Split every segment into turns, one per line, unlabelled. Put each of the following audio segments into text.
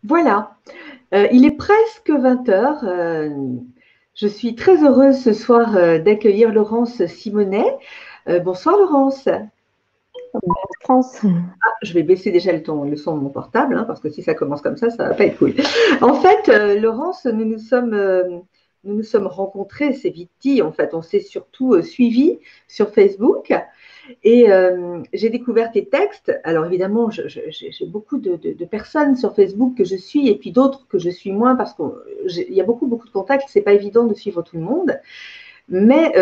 Voilà, il est presque 20 heures. Je suis très heureuse ce soir d'accueillir Laurence Simonet. Bonsoir Laurence.
France.
Je vais baisser déjà le son de mon portable, hein, parce que si ça commence comme ça ne va pas être cool. En fait, Laurence, nous nous sommes rencontrés, c'est vite dit, en fait, on s'est surtout suivis sur Facebook. Et j'ai découvert tes textes. Alors évidemment, j'ai beaucoup de personnes sur Facebook que je suis et puis d'autres que je suis moins parce qu'il y a beaucoup de contacts. C'est pas évident de suivre tout le monde. Mais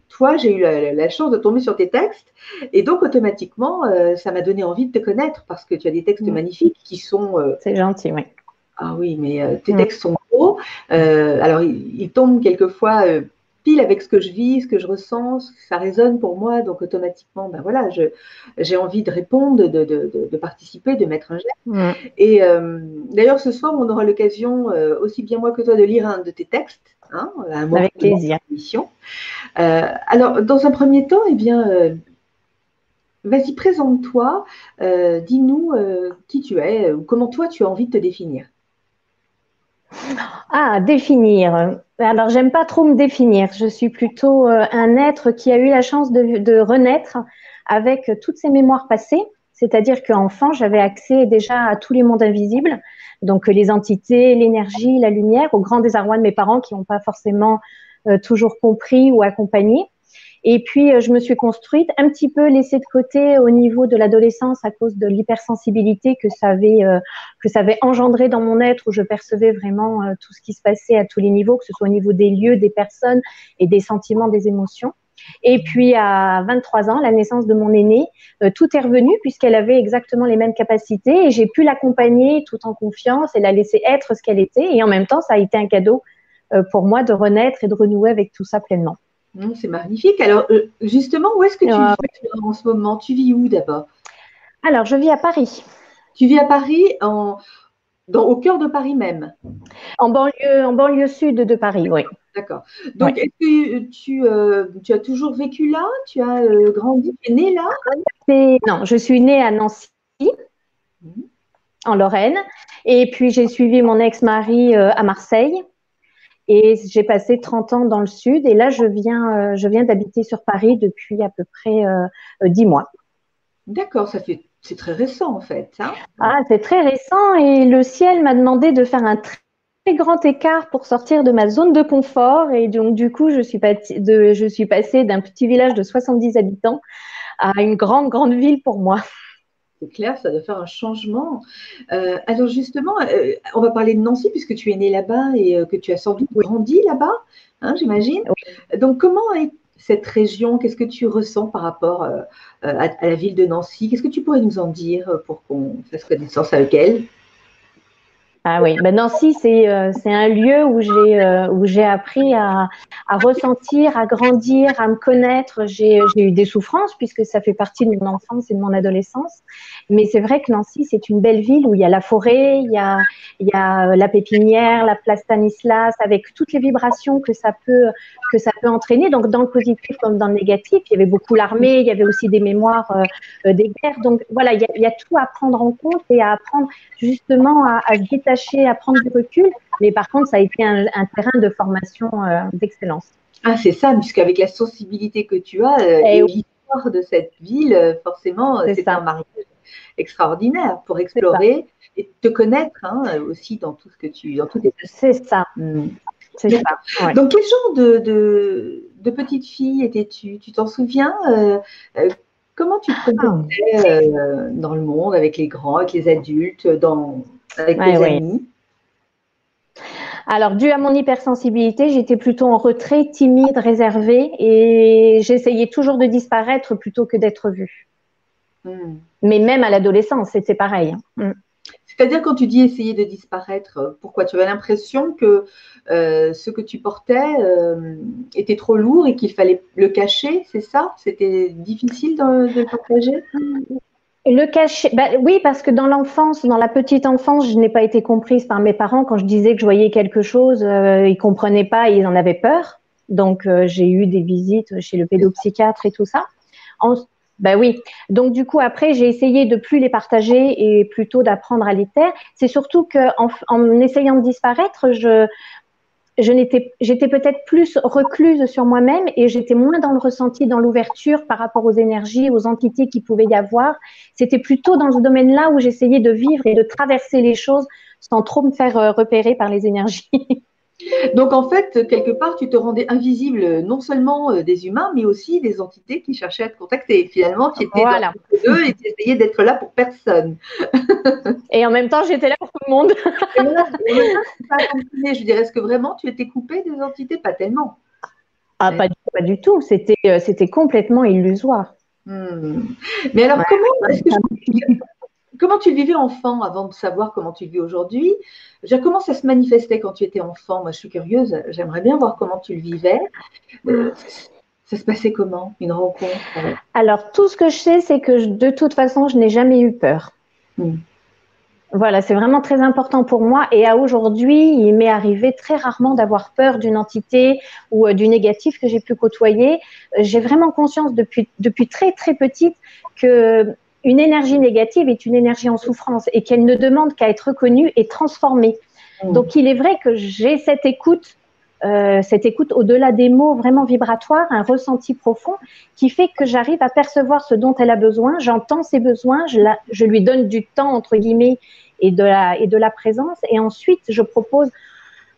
toi, j'ai eu la chance de tomber sur tes textes et donc automatiquement, ça m'a donné envie de te connaître parce que tu as des textes magnifiques qui sont…
C'est gentil, oui.
Ah oui, mais tes textes sont beaux. Alors, ils tombent quelquefois pile avec ce que je vis, ce que je ressens, ça résonne pour moi, donc automatiquement, ben voilà, j'ai envie de répondre, de participer, de mettre un geste. Et d'ailleurs, ce soir, on aura l'occasion, aussi bien moi que toi, de lire un de tes textes, hein, à un moment
avec plaisir.
de l'émission. Alors, dans un premier temps, eh bien, vas-y, présente-toi, dis-nous qui tu es, ou comment toi tu as envie de te définir.
Ah, définir. Alors, j'aime pas trop me définir. Je suis plutôt un être qui a eu la chance de renaître avec toutes ses mémoires passées. C'est-à-dire qu'enfant, j'avais accès déjà à tous les mondes invisibles. Donc, les entités, l'énergie, la lumière, au grand désarroi de mes parents qui n'ont pas forcément toujours compris ou accompagné. Et puis, je me suis construite, un petit peu laissée de côté au niveau de l'adolescence à cause de l'hypersensibilité que ça avait engendré dans mon être, où je percevais vraiment tout ce qui se passait à tous les niveaux, que ce soit au niveau des lieux, des personnes et des sentiments, des émotions. Et puis, à 23 ans, la naissance de mon aînée, tout est revenu puisqu'elle avait exactement les mêmes capacités et j'ai pu l'accompagner tout en confiance et la laisser être ce qu'elle était. Et en même temps, ça a été un cadeau pour moi de renaître et de renouer avec tout ça pleinement.
C'est magnifique. Alors, justement, où est-ce que tu vis en ce moment? Tu vis où d'abord?
Alors, je vis à Paris.
Tu vis à Paris, au cœur de Paris même?
En banlieue sud de Paris, oui.
D'accord. Donc, est-ce que tu as toujours vécu là? Tu as grandi, tu es né là?
Non, je suis née à Nancy, en Lorraine. Et puis, j'ai suivi mon ex-mari à Marseille. Et j'ai passé 30 ans dans le sud. Et là, je viens d'habiter sur Paris depuis à peu près 10 mois.
D'accord, c'est très récent en fait. Hein?
Ah, c'est très récent. Et le ciel m'a demandé de faire un très grand écart pour sortir de ma zone de confort. Et donc, du coup, je suis passée d'un petit village de 70 habitants à une grande, grande ville pour moi.
C'est clair, ça doit faire un changement. Alors justement, on va parler de Nancy puisque tu es née là-bas et que tu as sans doute grandi là-bas, hein, j'imagine.
Oui.
Donc comment est cette région? Qu'est-ce que tu ressens par rapport à la ville de Nancy? Qu'est-ce que tu pourrais nous en dire pour qu'on fasse connaissance avec elle?
Ah oui, ben Nancy, c'est un lieu où j'ai appris à ressentir, à grandir, à me connaître. J'ai eu des souffrances puisque ça fait partie de mon enfance et de mon adolescence. Mais c'est vrai que Nancy, c'est une belle ville où il y a la forêt, il y a la pépinière, la place Stanislas, avec toutes les vibrations que ça peut entraîner. Donc dans le positif comme dans le négatif, il y avait beaucoup l'armée, il y avait aussi des mémoires des guerres. Donc voilà, il y a tout à prendre en compte et à apprendre justement à se détacher, à prendre du recul. Mais par contre, ça a été un terrain de formation d'excellence.
Ah, c'est ça, puisqu'avec la sensibilité que tu as et l'histoire de cette ville, forcément, c'est un mariage extraordinaire pour explorer et te connaître aussi dans tout ce que dans tous tes…
C'est ça.
C'est ça. Ouais. Donc, quel genre de petite fille étais-tu? Tu t'en souviens? Comment tu te comportais dans le monde, avec les grands, avec les adultes, avec tes amis?
Alors, dû à mon hypersensibilité, j'étais plutôt en retrait, timide, réservée et j'essayais toujours de disparaître plutôt que d'être vue. Mais même à l'adolescence, c'était pareil.
C'est-à-dire quand tu dis essayer de disparaître, pourquoi? Tu avais l'impression que ce que tu portais était trop lourd et qu'il fallait le cacher, c'est ça? C'était difficile de le partager?
Le cacher, oui, parce que dans l'enfance, dans la petite enfance, je n'ai pas été comprise par mes parents. Quand je disais que je voyais quelque chose, ils comprenaient pas et ils en avaient peur. Donc, j'ai eu des visites chez le pédopsychiatre et tout ça. Ben oui. Donc du coup, après, j'ai essayé de plus les partager et plutôt d'apprendre à les taire. C'est surtout qu'en essayant de disparaître, j'étais peut-être plus recluse sur moi-même et j'étais moins dans le ressenti, dans l'ouverture par rapport aux énergies, aux entités qu'il pouvait y avoir. C'était plutôt dans ce domaine-là où j'essayais de vivre et de traverser les choses sans trop me faire repérer par les énergies.
Donc, en fait, quelque part, tu te rendais invisible non seulement des humains, mais aussi des entités qui cherchaient à te contacter. Finalement, tu étais dans
Voilà.
eux et tu essayais d'être là pour personne.
Et en même temps, j'étais là pour tout le monde.
Et voilà, et en même temps, tu pas fonctionné. Je dirais, est-ce que vraiment tu étais coupée des entités? Pas tellement.
Ah, pas du tout. C'était complètement illusoire.
Hmm. Mais alors, comment tu le vivais enfant avant de savoir comment tu le vis aujourd'hui? Comment ça se manifestait quand tu étais enfant? Moi, je suis curieuse. J'aimerais bien voir comment tu le vivais. Ça se passait comment, une rencontre?
Alors, tout ce que je sais, c'est que de toute façon, je n'ai jamais eu peur.
Hmm.
Voilà, c'est vraiment très important pour moi. Et à aujourd'hui, il m'est arrivé très rarement d'avoir peur d'une entité ou du négatif que j'ai pu côtoyer. J'ai vraiment conscience depuis très très petite que une énergie négative est une énergie en souffrance et qu'elle ne demande qu'à être reconnue et transformée. Donc, il est vrai que j'ai cette écoute au-delà des mots vraiment vibratoire, un ressenti profond qui fait que j'arrive à percevoir ce dont elle a besoin, j'entends ses besoins, je lui donne du temps entre guillemets et de la présence et ensuite je propose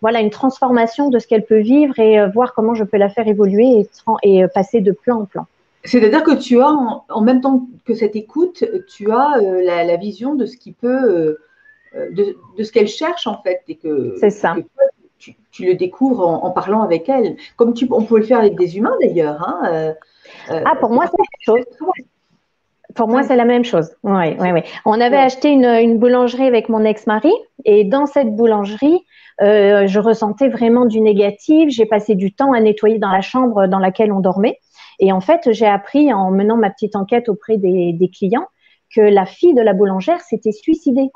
voilà une transformation de ce qu'elle peut vivre et voir comment je peux la faire évoluer et passer de plan en plan.
C'est-à-dire que tu as, en même temps que cette écoute, tu as la vision de ce qui peut, de ce qu'elle cherche en fait,
C'est
et
ça.
que toi, tu le découvres en parlant avec elle, comme on peut le faire avec des humains d'ailleurs. Hein,
Pour moi, c'est la même chose. Pour moi,
ouais.
c'est la même chose. Oui, oui, oui. On avait acheté une boulangerie avec mon ex-mari et dans cette boulangerie, je ressentais vraiment du négatif. J'ai passé du temps à nettoyer dans la chambre dans laquelle on dormait. Et en fait, j'ai appris en menant ma petite enquête auprès des clients que la fille de la boulangère s'était suicidée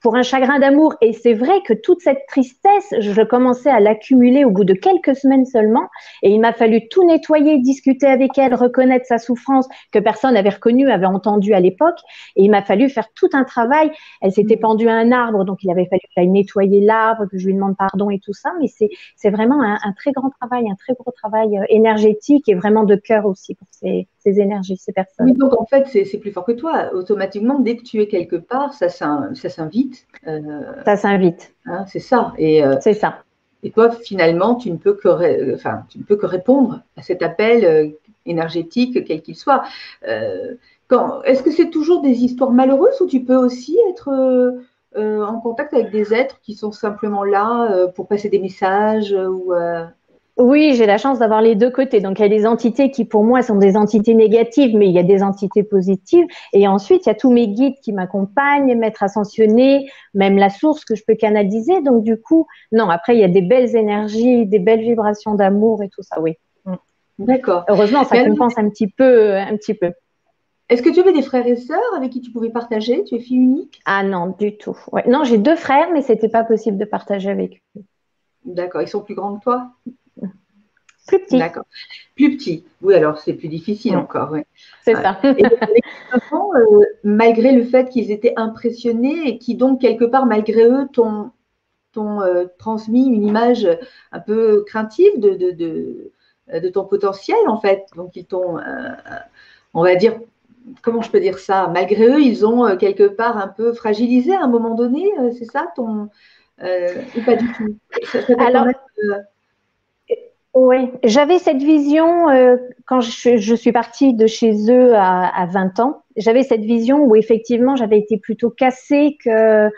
pour un chagrin d'amour. Et c'est vrai que toute cette tristesse, je commençais à l'accumuler au bout de quelques semaines seulement. Et il m'a fallu tout nettoyer, discuter avec elle, reconnaître sa souffrance que personne n'avait reconnue, avait entendue à l'époque. Et il m'a fallu faire tout un travail. Elle s'était pendue à un arbre, donc il avait fallu que j'aille nettoyer l'arbre, que je lui demande pardon et tout ça. Mais c'est vraiment un très grand travail, un très gros travail énergétique et vraiment de cœur aussi pour ces énergies, ces personnes.
Oui, donc en fait, c'est plus fort que toi. Automatiquement, dès que tu es quelque part, ça s'invite.
Ça s'invite.
Hein, c'est ça.
C'est ça.
Et toi, finalement, tu ne peux que répondre à cet appel énergétique, quel qu'il soit. Est-ce que c'est toujours des histoires malheureuses ou tu peux aussi être en contact avec des êtres qui sont simplement là pour passer des messages
Oui, j'ai la chance d'avoir les deux côtés. Donc, il y a des entités qui, pour moi, sont des entités négatives, mais il y a des entités positives. Et ensuite, il y a tous mes guides qui m'accompagnent, maîtres ascensionnés, même la source que je peux canaliser. Donc, du coup, non, après, il y a des belles énergies, des belles vibrations d'amour et tout ça, oui.
D'accord.
Heureusement, ça compense un petit peu, un petit peu.
Est-ce que tu avais des frères et sœurs avec qui tu pouvais partager? Tu es fille unique?
Ah non, du tout. Ouais. Non, j'ai deux frères, mais c'était pas possible de partager avec eux.
D'accord. Ils sont plus grands que toi?
Plus petits.
D'accord. Plus petits. Oui, alors c'est plus difficile encore. Ouais.
C'est
Ouais.
ça.
Et avec les enfants, malgré le fait qu'ils étaient impressionnés et qui donc quelque part malgré eux t'ont transmis une image un peu craintive de ton potentiel en fait. Donc ils t'ont, on va dire, comment je peux dire ça? Malgré eux, ils ont quelque part un peu fragilisé à un moment donné, c'est ça ou pas du tout? Ça t'a quand
Alors,
même,
oui, j'avais cette vision quand je suis partie de chez eux à 20 ans. J'avais cette vision où effectivement j'avais été plutôt cassée que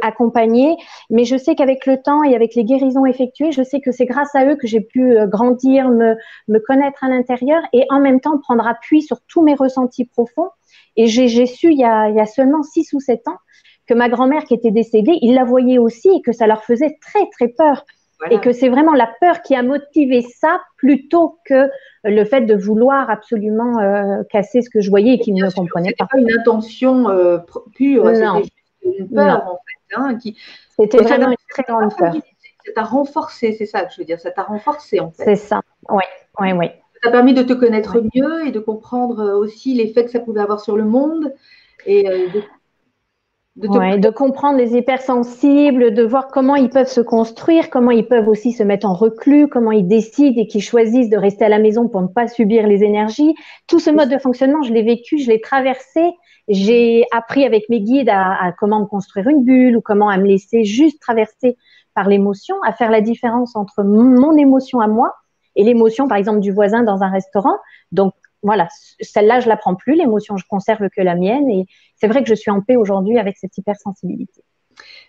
accompagnée. Mais je sais qu'avec le temps et avec les guérisons effectuées, je sais que c'est grâce à eux que j'ai pu grandir, me connaître à l'intérieur et en même temps prendre appui sur tous mes ressentis profonds. Et j'ai su il y a seulement 6 ou 7 ans que ma grand-mère qui était décédée, ils la voyaient aussi et que ça leur faisait très très peur.
voilà.
Et que c'est vraiment la peur qui a motivé ça plutôt que le fait de vouloir absolument casser ce que je voyais et qu'ils ne comprenaient pas.
C'était pas une intention pure, c'était
Non,
juste une
non.
peur en fait. Hein,
C'était vraiment une très grande peur.
ça t'a renforcé, c'est ça que je veux dire, ça t'a renforcé en fait.
C'est ça. Oui, oui, oui.
Ça t'a permis de te connaître
Ouais.
mieux et de comprendre aussi l'effet que ça pouvait avoir sur le monde et de te
Ouais, de comprendre les hypersensibles, de voir comment ils peuvent se construire, comment ils peuvent aussi se mettre en reclus, comment ils décident et qu'ils choisissent de rester à la maison pour ne pas subir les énergies. Tout ce mode de fonctionnement, je l'ai vécu, je l'ai traversé. J'ai appris avec mes guides à comment me construire une bulle ou comment à me laisser juste traverser par l'émotion, à faire la différence entre mon émotion à moi et l'émotion, par exemple, du voisin dans un restaurant. Donc, voilà, celle-là, je la prends plus, l'émotion, je conserve que la mienne et c'est vrai que je suis en paix aujourd'hui avec cette hypersensibilité.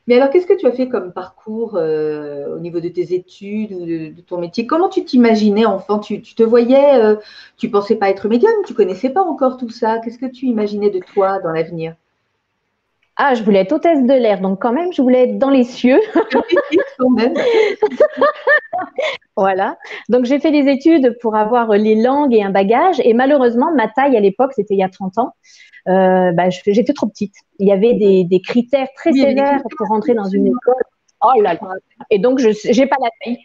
Mais alors, qu'est-ce que tu as fait comme parcours au niveau de tes études ou de ton métier? Comment tu t'imaginais enfant? Tu te voyais, tu pensais pas être médium, tu connaissais pas encore tout ça. Qu'est-ce que tu imaginais de toi dans l'avenir?
Ah, je voulais être hôtesse de l'air, donc quand même, je voulais être dans les cieux.
Quand même.
Voilà. Donc, j'ai fait des études pour avoir les langues et un bagage. Et malheureusement, ma taille à l'époque, c'était il y a 30 ans, j'étais trop petite. Il y avait des critères très
Oui, il y avait des
sévères
critères,
pour rentrer dans une
absolument.
école. Oh là là. Et donc, je n'ai pas la taille.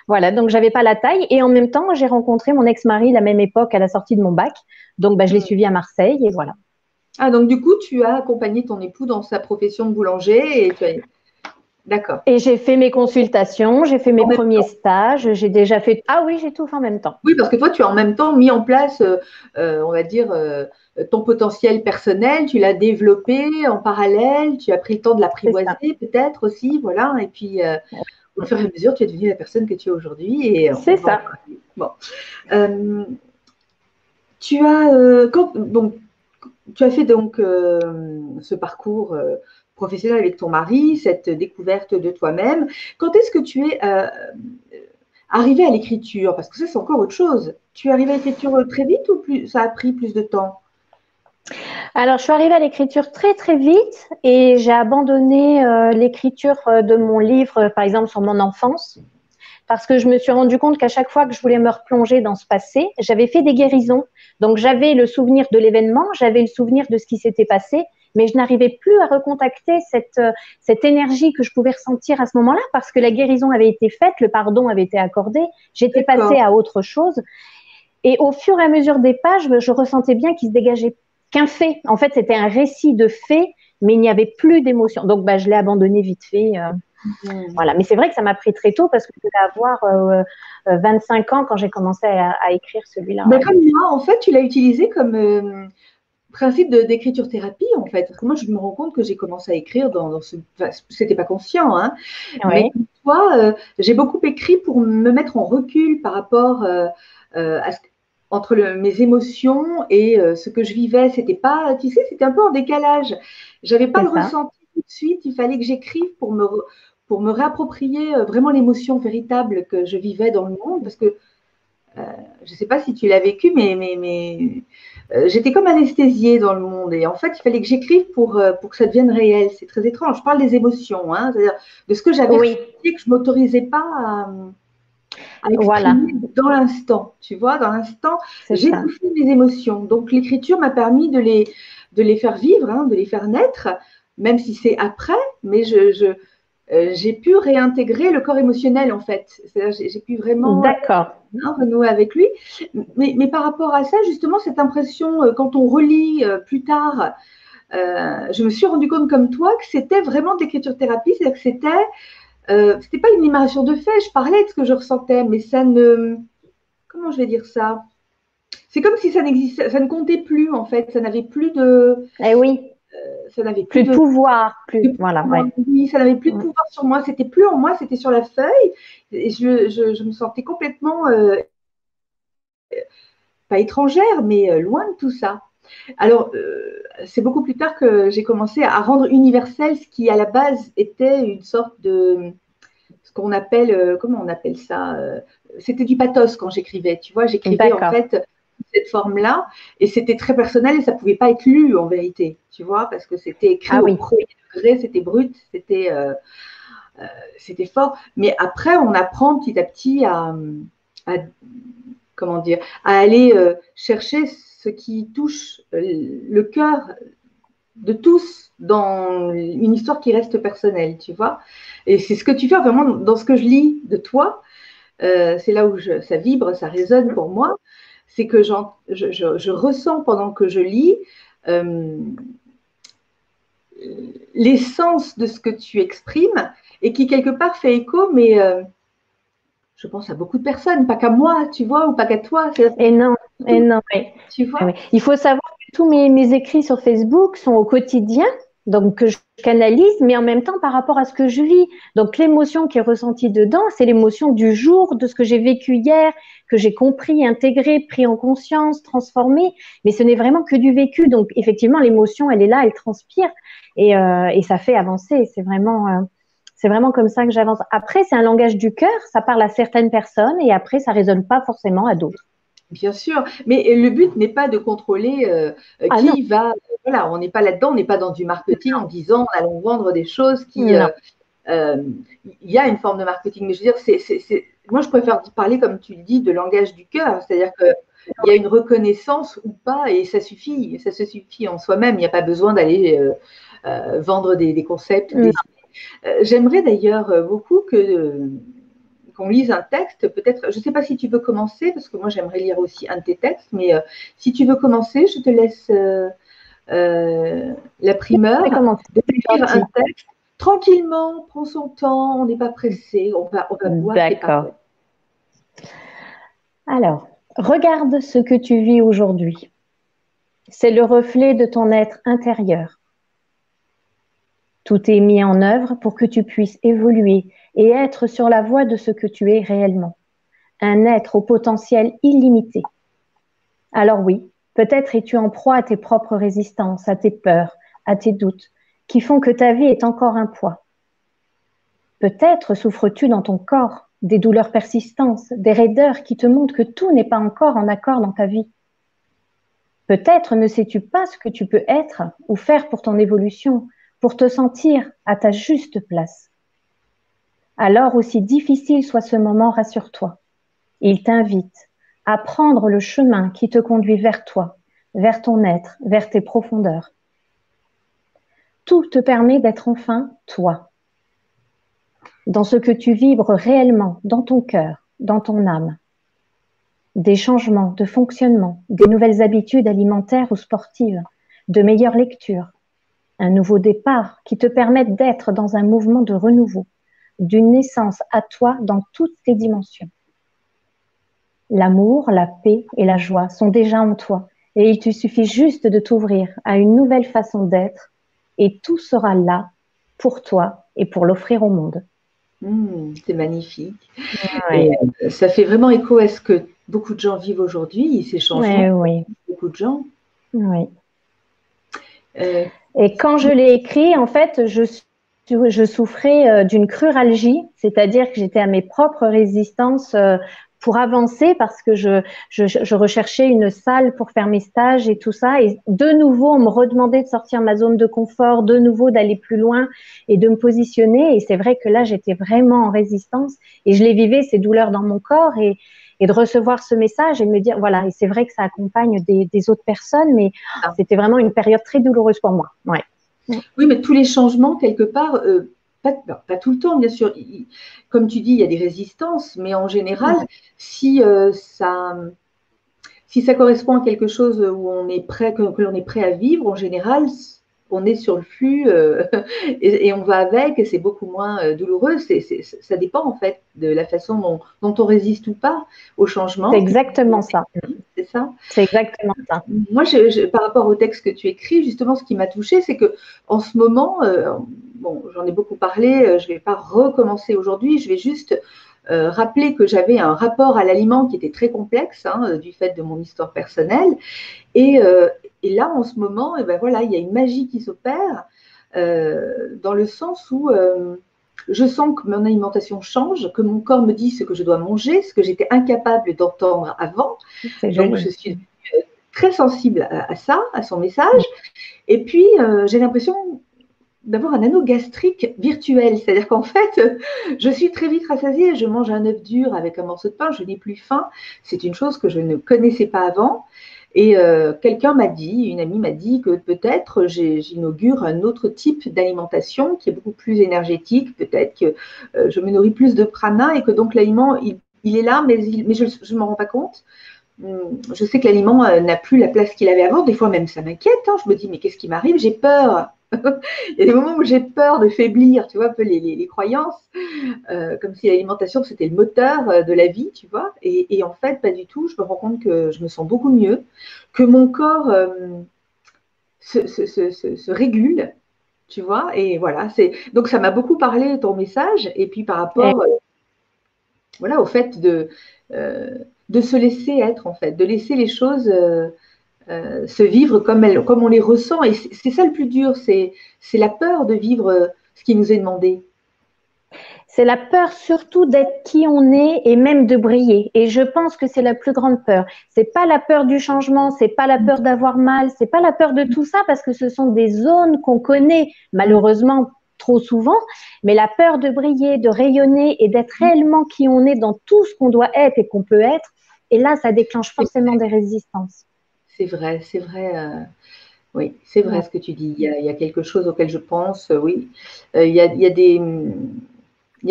Voilà, donc j'avais pas la taille. Et en même temps, j'ai rencontré mon ex-mari à la même époque à la sortie de mon bac. Donc, je l'ai
Mm.
suivi à Marseille et voilà.
Ah, donc du coup, tu as accompagné ton époux dans sa profession de boulanger et tu as... D'accord.
Et j'ai fait mes consultations, j'ai fait mes
En même
premiers
temps.
stages, j'ai déjà fait. Ah oui, j'ai tout fait en même temps.
Oui, parce que toi, tu as en même temps mis en place, on va dire, ton potentiel personnel, tu l'as développé en parallèle, tu as pris le temps de
C'est ça.
l'apprivoiser peut-être aussi, voilà. Et puis, au fur et à mesure, tu es devenue la personne que tu es aujourd'hui et on
C'est
va en
ça.
parler. Bon. Euh, donc, tu as fait donc ce parcours professionnel avec ton mari, cette découverte de toi-même. Quand est-ce que tu es arrivé à l'écriture? Parce que ça, c'est encore autre chose. Tu es arrivé à l'écriture très vite ou plus, ça a pris plus de temps?
Alors, je suis arrivée à l'écriture très très vite et j'ai abandonné l'écriture de mon livre, par exemple, sur mon enfance, parce que je me suis rendu compte qu'à chaque fois que je voulais me replonger dans ce passé, j'avais fait des guérisons. Donc, j'avais le souvenir de l'événement, j'avais le souvenir de ce qui s'était passé, mais je n'arrivais plus à recontacter cette énergie que je pouvais ressentir à ce moment-là parce que la guérison avait été faite, le pardon avait été accordé, j'étais passée
D'accord.
à autre chose. Et au fur et à mesure des pages, je ressentais bien qu'il se dégageait qu'un fait. En fait, c'était un récit de faits, mais il n'y avait plus d'émotion. Donc, je l'ai abandonné vite fait.
Hmm.
Voilà. Mais c'est vrai que ça m'a pris très tôt parce que je devais avoir 25 ans quand j'ai commencé à écrire celui-là.
Ben,
Ouais.
comme moi, en fait, tu l'as utilisé comme principe d'écriture thérapie, en fait. Parce que moi, je me rends compte que j'ai commencé à écrire dans ce. Enfin, c'était pas conscient, hein. Mais
Ouais.
comme toi, j'ai beaucoup écrit pour me mettre en recul par rapport à entre mes émotions et ce que je vivais. C'était pas, tu sais, c'était un peu en décalage. J'avais pas
C'est
le
ça.
ressenti tout de suite. Il fallait que j'écrive pour me réapproprier vraiment l'émotion véritable que je vivais dans le monde. Parce que je ne sais pas si tu l'as vécu, mais j'étais comme anesthésiée dans le monde. Et en fait, il fallait que j'écrive pour que ça devienne réel. C'est très étrange. Je parle des émotions, hein, c'est-à-dire de ce que j'avais
Oui.
ressenti et que je ne m'autorisais pas à
Voilà.
exprimer dans l'instant. Tu vois, dans l'instant,
C'est ça.
j'étouffais mes émotions. Donc, l'écriture m'a permis de les faire vivre, hein, de les faire naître, même si c'est après, mais j'ai pu réintégrer le corps émotionnel, en fait. C'est-à-dire, j'ai pu vraiment
D'accord.
renouer avec lui. Mais par rapport à ça, justement, cette impression, quand on relit plus tard, je me suis rendu compte comme toi que c'était vraiment de l'écriture thérapie, c'est-à-dire que c'était pas une immersion de fait, je parlais de ce que je ressentais, mais ça ne, comment je vais dire ça? C'est comme si ça n'existait, ça ne comptait plus en fait,
Eh oui.
ça n'avait plus
Plus de pouvoir. Plus.
de
Voilà.
pouvoir,
Ouais.
oui, ça n'avait plus de pouvoir sur moi, c'était plus en moi, c'était sur la feuille, et je me sentais complètement pas étrangère, mais loin de tout ça. Alors, c'est beaucoup plus tard que j'ai commencé à rendre universel ce qui, à la base, était une sorte de, ce qu'on appelle, comment on appelle ça c'était du pathos quand j'écrivais, tu vois, j'écrivais en
D'accord.
fait cette forme-là, et c'était très personnel et ça ne pouvait pas être lu en vérité, tu vois, parce que c'était écrit
Ah
au
oui.
premier degré, c'était brut, c'était fort. Mais après, on apprend petit à petit à comment dire, à aller chercher ce qui touche le cœur de tous dans une histoire qui reste personnelle, tu vois. Et c'est ce que tu fais vraiment dans ce que je lis de toi. c'est là où ça vibre, ça résonne pour moi, c'est que je ressens pendant que je lis l'essence de ce que tu exprimes et qui quelque part fait écho, mais je pense à beaucoup de personnes, pas qu'à moi, tu vois, ou pas qu'à toi.
Et non, oui.
Tu vois.
Oui. Il faut savoir que tous mes écrits sur Facebook sont au quotidien, donc que je canalise, mais en même temps par rapport à ce que je vis. Donc l'émotion qui est ressentie dedans, c'est l'émotion du jour, de ce que j'ai vécu hier, que j'ai compris, intégré, pris en conscience, transformé. Mais ce n'est vraiment que du vécu. Donc effectivement, l'émotion, elle est là, elle transpire et ça fait avancer. C'est vraiment comme ça que j'avance. Après, c'est un langage du cœur, ça parle à certaines personnes et après, ça résonne pas forcément à d'autres.
Bien sûr, mais le but n'est pas de contrôler qui va. Voilà, on n'est pas là-dedans, on n'est pas dans du marketing en disant allons vendre des choses qui. Il y a une forme de marketing, mais je veux dire, moi je préfère parler, comme tu le dis, de langage du cœur, c'est-à-dire qu'il y a une reconnaissance ou pas, et ça suffit, ça se suffit en soi-même, il n'y a pas besoin d'aller vendre des concepts. J'aimerais d'ailleurs beaucoup qu'on lise un texte, peut-être, je ne sais pas si tu veux commencer, parce que moi j'aimerais lire aussi un de tes textes, mais si tu veux commencer, je te laisse la primeur de lire un texte. Tranquillement, prends son temps, on n'est pas pressé, on va boire tes paroles.
Alors, regarde ce que tu vis aujourd'hui. C'est le reflet de ton être intérieur. Tout est mis en œuvre pour que tu puisses évoluer et être sur la voie de ce que tu es réellement. Un être au potentiel illimité. Alors oui, peut-être es-tu en proie à tes propres résistances, à tes peurs, à tes doutes, qui font que ta vie est encore un poids. Peut-être souffres-tu dans ton corps des douleurs persistantes, des raideurs qui te montrent que tout n'est pas encore en accord dans ta vie. Peut-être ne sais-tu pas ce que tu peux être ou faire pour ton évolution, pour te sentir à ta juste place. Alors, aussi difficile soit ce moment, rassure-toi. Il t'invite à prendre le chemin qui te conduit vers toi, vers ton être, vers tes profondeurs. Tout te permet d'être enfin toi, dans ce que tu vibres réellement, dans ton cœur, dans ton âme. Des changements de fonctionnement, des nouvelles habitudes alimentaires ou sportives, de meilleures lectures, un nouveau départ qui te permette d'être dans un mouvement de renouveau, d'une naissance à toi dans toutes tes dimensions. L'amour, la paix et la joie sont déjà en toi et il te suffit juste de t'ouvrir à une nouvelle façon d'être et tout sera là pour toi et pour l'offrir au monde.
C'est magnifique. Ouais. Et ça fait vraiment écho à ce que beaucoup de gens vivent aujourd'hui, ces changements.
Oui.
Beaucoup de gens.
Oui. Et quand je l'ai écrit, en fait, je souffrais d'une cruralgie, c'est-à-dire que j'étais à mes propres résistances pour avancer parce que je recherchais une salle pour faire mes stages et tout ça. Et de nouveau, on me redemandait de sortir de ma zone de confort, de nouveau d'aller plus loin et de me positionner. Et c'est vrai que là, j'étais vraiment en résistance et je les vivais, ces douleurs dans mon corps et de recevoir ce message et de me dire, voilà, et c'est vrai que ça accompagne des autres personnes, mais c'était vraiment une période très douloureuse pour moi. Ouais.
Oui, mais tous les changements, quelque part, pas tout le temps, bien sûr. Comme tu dis, il y a des résistances, mais en général, si ça correspond à quelque chose où on est prêt, que l'on est prêt à vivre, en général, on est sur le flux et on va avec, et c'est beaucoup moins douloureux. Ça dépend en fait de la façon dont on résiste ou pas au changement.
C'est exactement ça.
C'est ça.
C'est exactement ça.
Moi, par rapport au texte que tu écris, justement, ce qui m'a touchée, c'est que en ce moment, bon, j'en ai beaucoup parlé, je ne vais pas recommencer aujourd'hui, je vais juste rappeler que j'avais un rapport à l'aliment qui était très complexe du fait de mon histoire personnelle. Et là, en ce moment, ben voilà, il y a une magie qui s'opère dans le sens où je sens que mon alimentation change, que mon corps me dit ce que je dois manger, ce que j'étais incapable d'entendre avant. Donc, je suis très sensible à ça, à son message. Et puis, j'ai l'impression d'avoir un anneau gastrique virtuel. C'est-à-dire qu'en fait, je suis très vite rassasiée. Je mange un œuf dur avec un morceau de pain, je n'ai plus faim. C'est une chose que je ne connaissais pas avant. Et quelqu'un m'a dit, une amie m'a dit que peut-être j'inaugure un autre type d'alimentation qui est beaucoup plus énergétique. Peut-être que je me nourris plus de prana et que donc l'aliment, il il est là, mais je ne m'en rends pas compte. Je sais que l'aliment n'a plus la place qu'il avait avant. Des fois même, ça m'inquiète. Hein. Je me dis, mais qu'est-ce qui m'arrive? J'ai peur. Il y a des moments où j'ai peur de faiblir, tu vois, un peu les croyances, comme si l'alimentation, c'était le moteur de la vie, tu vois. Et en fait, pas du tout. Je me rends compte que je me sens beaucoup mieux, que mon corps se régule, tu vois. Et voilà, donc ça m'a beaucoup parlé, ton message. Et puis par rapport voilà, au fait de se laisser être, en fait, de laisser les choses se vivre comme on les ressent. Et c'est ça le plus dur, c'est la peur de vivre ce qui nous est demandé.
C'est la peur surtout d'être qui on est et même de briller. Et je pense que c'est la plus grande peur. C'est pas la peur du changement, c'est pas la peur d'avoir mal, c'est pas la peur de tout ça parce que ce sont des zones qu'on connaît malheureusement trop souvent. Mais la peur de briller, de rayonner et d'être réellement qui on est dans tout ce qu'on doit être et qu'on peut être. Et là, ça déclenche forcément des résistances.
C'est vrai, c'est vrai. Oui, c'est vrai ce que tu dis. Il y a quelque chose auquel je pense, oui. Il y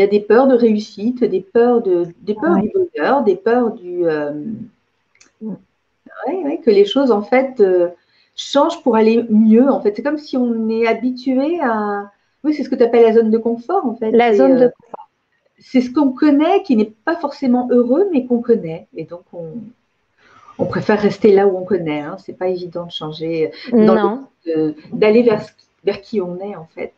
a des peurs de réussite, des peurs du bonheur, des peurs ouais, que les choses, en fait, changent pour aller mieux. En fait, c'est comme si on est habitué à… Oui, c'est ce que tu appelles la zone de confort, en fait.
La zone de confort.
C'est ce qu'on connaît, qui n'est pas forcément heureux, mais qu'on connaît. Et donc, on préfère rester là où on connaît. Hein. C'est pas évident de changer,
Non.
d'aller vers qui on est, en fait.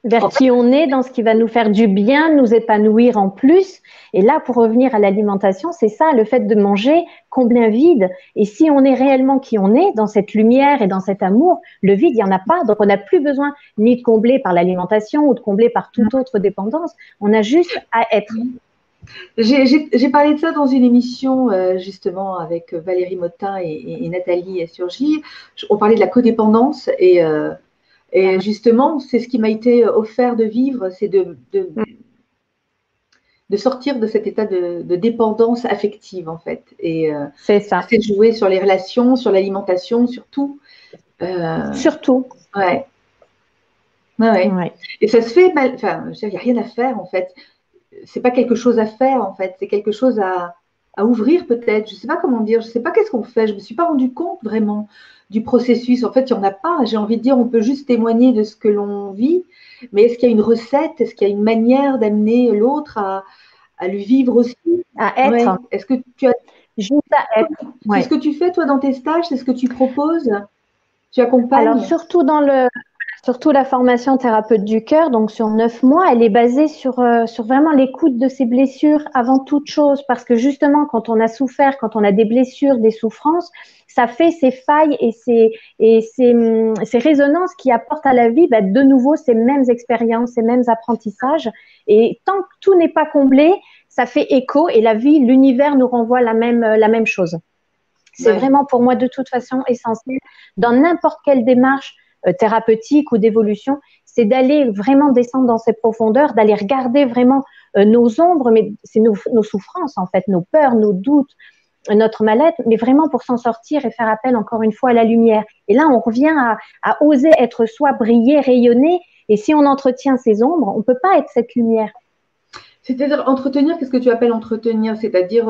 Vers qui on est, dans ce qui va nous faire du bien, nous épanouir en plus. Et là, pour revenir à l'alimentation, c'est ça, le fait de manger, combler un vide. Et si on est réellement qui on est, dans cette lumière et dans cet amour, le vide, il n'y en a pas. Donc, on n'a plus besoin ni de combler par l'alimentation ou de combler par toute autre dépendance. On a juste à être.
J'ai parlé de ça dans une émission, justement, avec Valérie Motin et Nathalie Surgy. On parlait de la codépendance et justement, c'est ce qui m'a été offert de vivre, c'est de sortir de cet état de dépendance affective, en fait. Et
c'est ça.
C'est de jouer sur les relations, sur l'alimentation, sur tout.
Surtout.
Ouais. Ouais. Et ça se fait mal. Enfin, il n'y a rien à faire, en fait. C'est pas quelque chose à faire, en fait. C'est quelque chose à ouvrir, peut-être. Je sais pas comment dire. Je sais pas qu'est-ce qu'on fait. Je me suis pas rendu compte vraiment du processus. En fait, il n'y en a pas. J'ai envie de dire, on peut juste témoigner de ce que l'on vit. Mais est-ce qu'il y a une recette? Est-ce qu'il y a une manière d'amener l'autre à le vivre aussi?
À être.
Ouais. Est-ce que tu as…
Juste à être.
C'est ce que tu fais, toi, dans tes stages? C'est ce que tu proposes? Tu accompagnes?
Alors, surtout la formation thérapeute du cœur, donc sur 9 mois, elle est basée sur vraiment l'écoute de ses blessures avant toute chose, parce que justement, quand on a souffert, quand on a des blessures, des souffrances, ça fait ces failles et ces résonances qui apportent à la vie de nouveau ces mêmes expériences, ces mêmes apprentissages. Et tant que tout n'est pas comblé, ça fait écho et la vie, l'univers nous renvoie la même chose. C'est vraiment pour moi de toute façon essentiel dans n'importe quelle démarche thérapeutique ou d'évolution, c'est d'aller vraiment descendre dans ces profondeurs, d'aller regarder vraiment nos ombres, mais c'est nos souffrances en fait, nos peurs, nos doutes, notre mal-être, mais vraiment pour s'en sortir et faire appel encore une fois à la lumière. Et là, on revient à oser être soi, briller, rayonner. Et si on entretient ces ombres, on ne peut pas être cette lumière.
C'est-à-dire entretenir, qu'est-ce que tu appelles entretenir? C'est-à-dire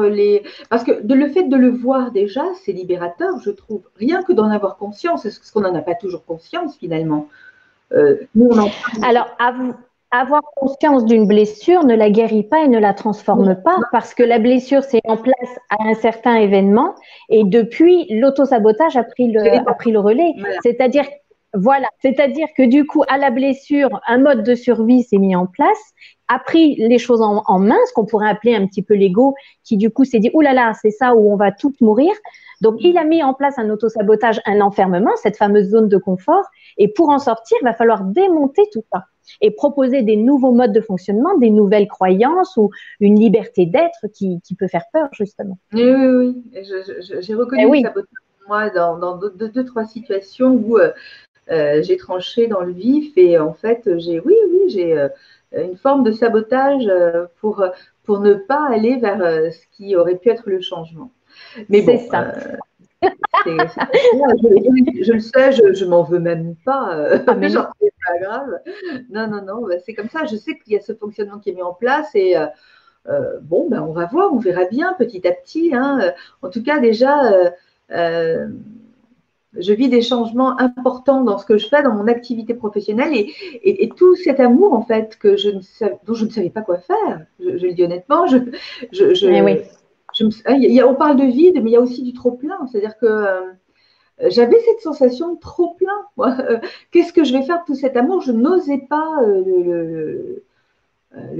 Parce que le fait de le voir déjà, c'est libérateur, je trouve. Rien que d'en avoir conscience, parce qu'on n'en a pas toujours conscience finalement. Nous, on en parle.
Alors, avoir conscience d'une blessure ne la guérit pas et ne la transforme pas, parce que la blessure s'est en place à un certain événement et depuis, l'autosabotage a pris le relais. Voilà. C'est-à-dire que du coup, à la blessure, un mode de survie s'est mis en place, a pris les choses en main, ce qu'on pourrait appeler un petit peu l'ego, qui du coup s'est dit, oulala, c'est ça où on va toutes mourir. Donc, il a mis en place un autosabotage, un enfermement, cette fameuse zone de confort. Et pour en sortir, il va falloir démonter tout ça et proposer des nouveaux modes de fonctionnement, des nouvelles croyances ou une liberté d'être qui peut faire peur, justement.
Oui. J'ai reconnu le sabotage, moi, dans deux, trois situations où j'ai tranché dans le vif et en fait, j'ai une forme de sabotage pour ne pas aller vers ce qui aurait pu être le changement. Mais bon, c'est ça. Je le sais, je m'en veux même pas. Mais genre, c'est pas grave. Non, c'est comme ça. Je sais qu'il y a ce fonctionnement qui est mis en place et bon, ben, on va voir, on verra bien petit à petit, hein. En tout cas, déjà, je vis des changements importants dans ce que je fais, dans mon activité professionnelle et tout cet amour, en fait, dont je ne savais pas quoi faire. Je le dis honnêtement,
Eh oui,
on parle de vide, mais il y a aussi du trop-plein. C'est-à-dire que j'avais cette sensation de trop-plein. Qu'est-ce que je vais faire de tout cet amour? Je n'osais pas le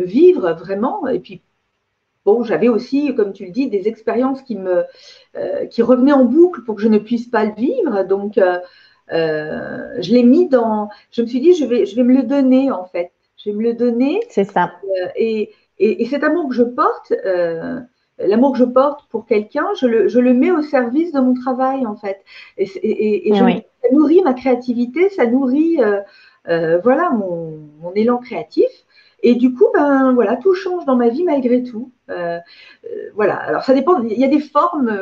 vivre vraiment. Et puis, bon, j'avais aussi, comme tu le dis, des expériences qui revenaient en boucle pour que je ne puisse pas le vivre. Donc, je l'ai mis dans. Je me suis dit, je vais me le donner, en fait. Je vais me le donner.
c'est ça.
Et cet amour que je porte, l'amour que je porte pour quelqu'un, je le mets au service de mon travail, en fait.
Eh oui.
Ça nourrit ma créativité, ça nourrit voilà, mon élan créatif. Et du coup, ben, voilà, tout change dans ma vie malgré tout. Voilà, alors ça dépend, il y a des formes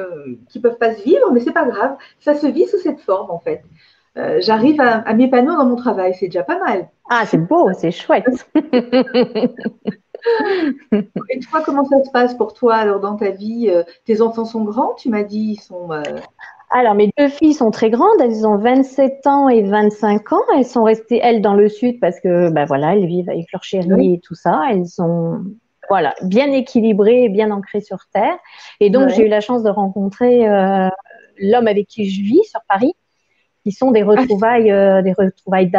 qui ne peuvent pas se vivre, mais c'est pas grave, ça se vit sous cette forme, en fait. J'arrive à m'épanouir dans mon travail, c'est déjà pas mal.
Ah, c'est beau, c'est chouette.
Et toi, comment ça se passe pour toi alors dans ta vie? Tes enfants sont grands, tu m'as dit, ils sont.
Alors, mes deux filles sont très grandes, elles ont 27 ans et 25 ans. Elles sont restées, elles, dans le sud parce que, ben voilà, elles vivent avec leur
Oui,
chéri et tout ça. Elles sont, voilà, bien équilibrées et bien ancrées sur terre. Et donc, j'ai
ouais.
eu la chance de rencontrer l'homme avec qui je vis sur Paris, qui sont
Ah,
des retrouvailles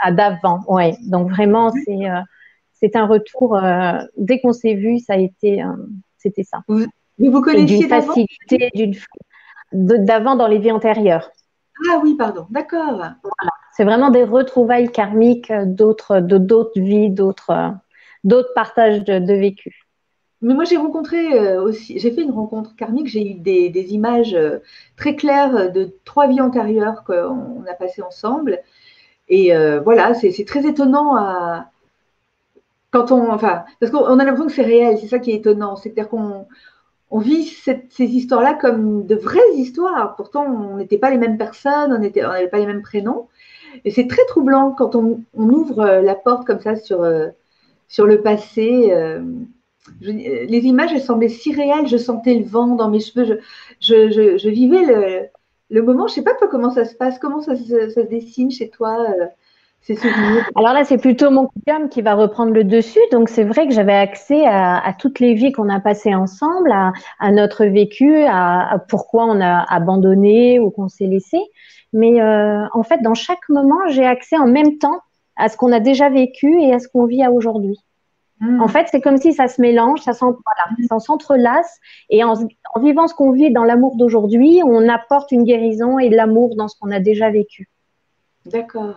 d'avant. Ouais. Donc, vraiment, c'est un retour. Dès qu'on s'est vu, ça a été, c'était ça.
vous, mais vous
Et d'une
connaissiez d'avant?
facilité, d'avant dans les vies antérieures.
Ah oui, pardon, d'accord.
C'est vraiment des retrouvailles karmiques d'autres vies, d'autres partages de vécu.
Mais moi, j'ai rencontré aussi, j'ai fait une rencontre karmique, j'ai eu des images très claires de 3 vies antérieures qu'on a passées ensemble. Et voilà, c'est très étonnant enfin, parce qu'on a l'impression que c'est réel, c'est ça qui est étonnant. C'est-à-dire qu'on vit ces histoires-là comme de vraies histoires. Pourtant, on n'était pas les mêmes personnes, on n'avait pas les mêmes prénoms. Et c'est très troublant quand on ouvre la porte comme ça sur le passé. Les images, elles semblaient si réelles. Je sentais le vent dans mes cheveux. Je vivais le moment. Je ne sais pas toi comment ça se passe, comment ça se dessine chez toi, ces souvenirs.
Alors là, c'est plutôt mon cousin qui va reprendre le dessus. Donc, c'est vrai que j'avais accès à toutes les vies qu'on a passées ensemble, à notre vécu, à pourquoi on a abandonné ou qu'on s'est laissé. Mais en fait, dans chaque moment, j'ai accès en même temps à ce qu'on a déjà vécu et à ce qu'on vit à aujourd'hui. En
Mmh.
fait, c'est comme si ça se mélange, ça s'entrelace. Et en vivant ce qu'on vit dans l'amour d'aujourd'hui, on apporte une guérison et de l'amour dans ce qu'on a déjà vécu.
D'accord.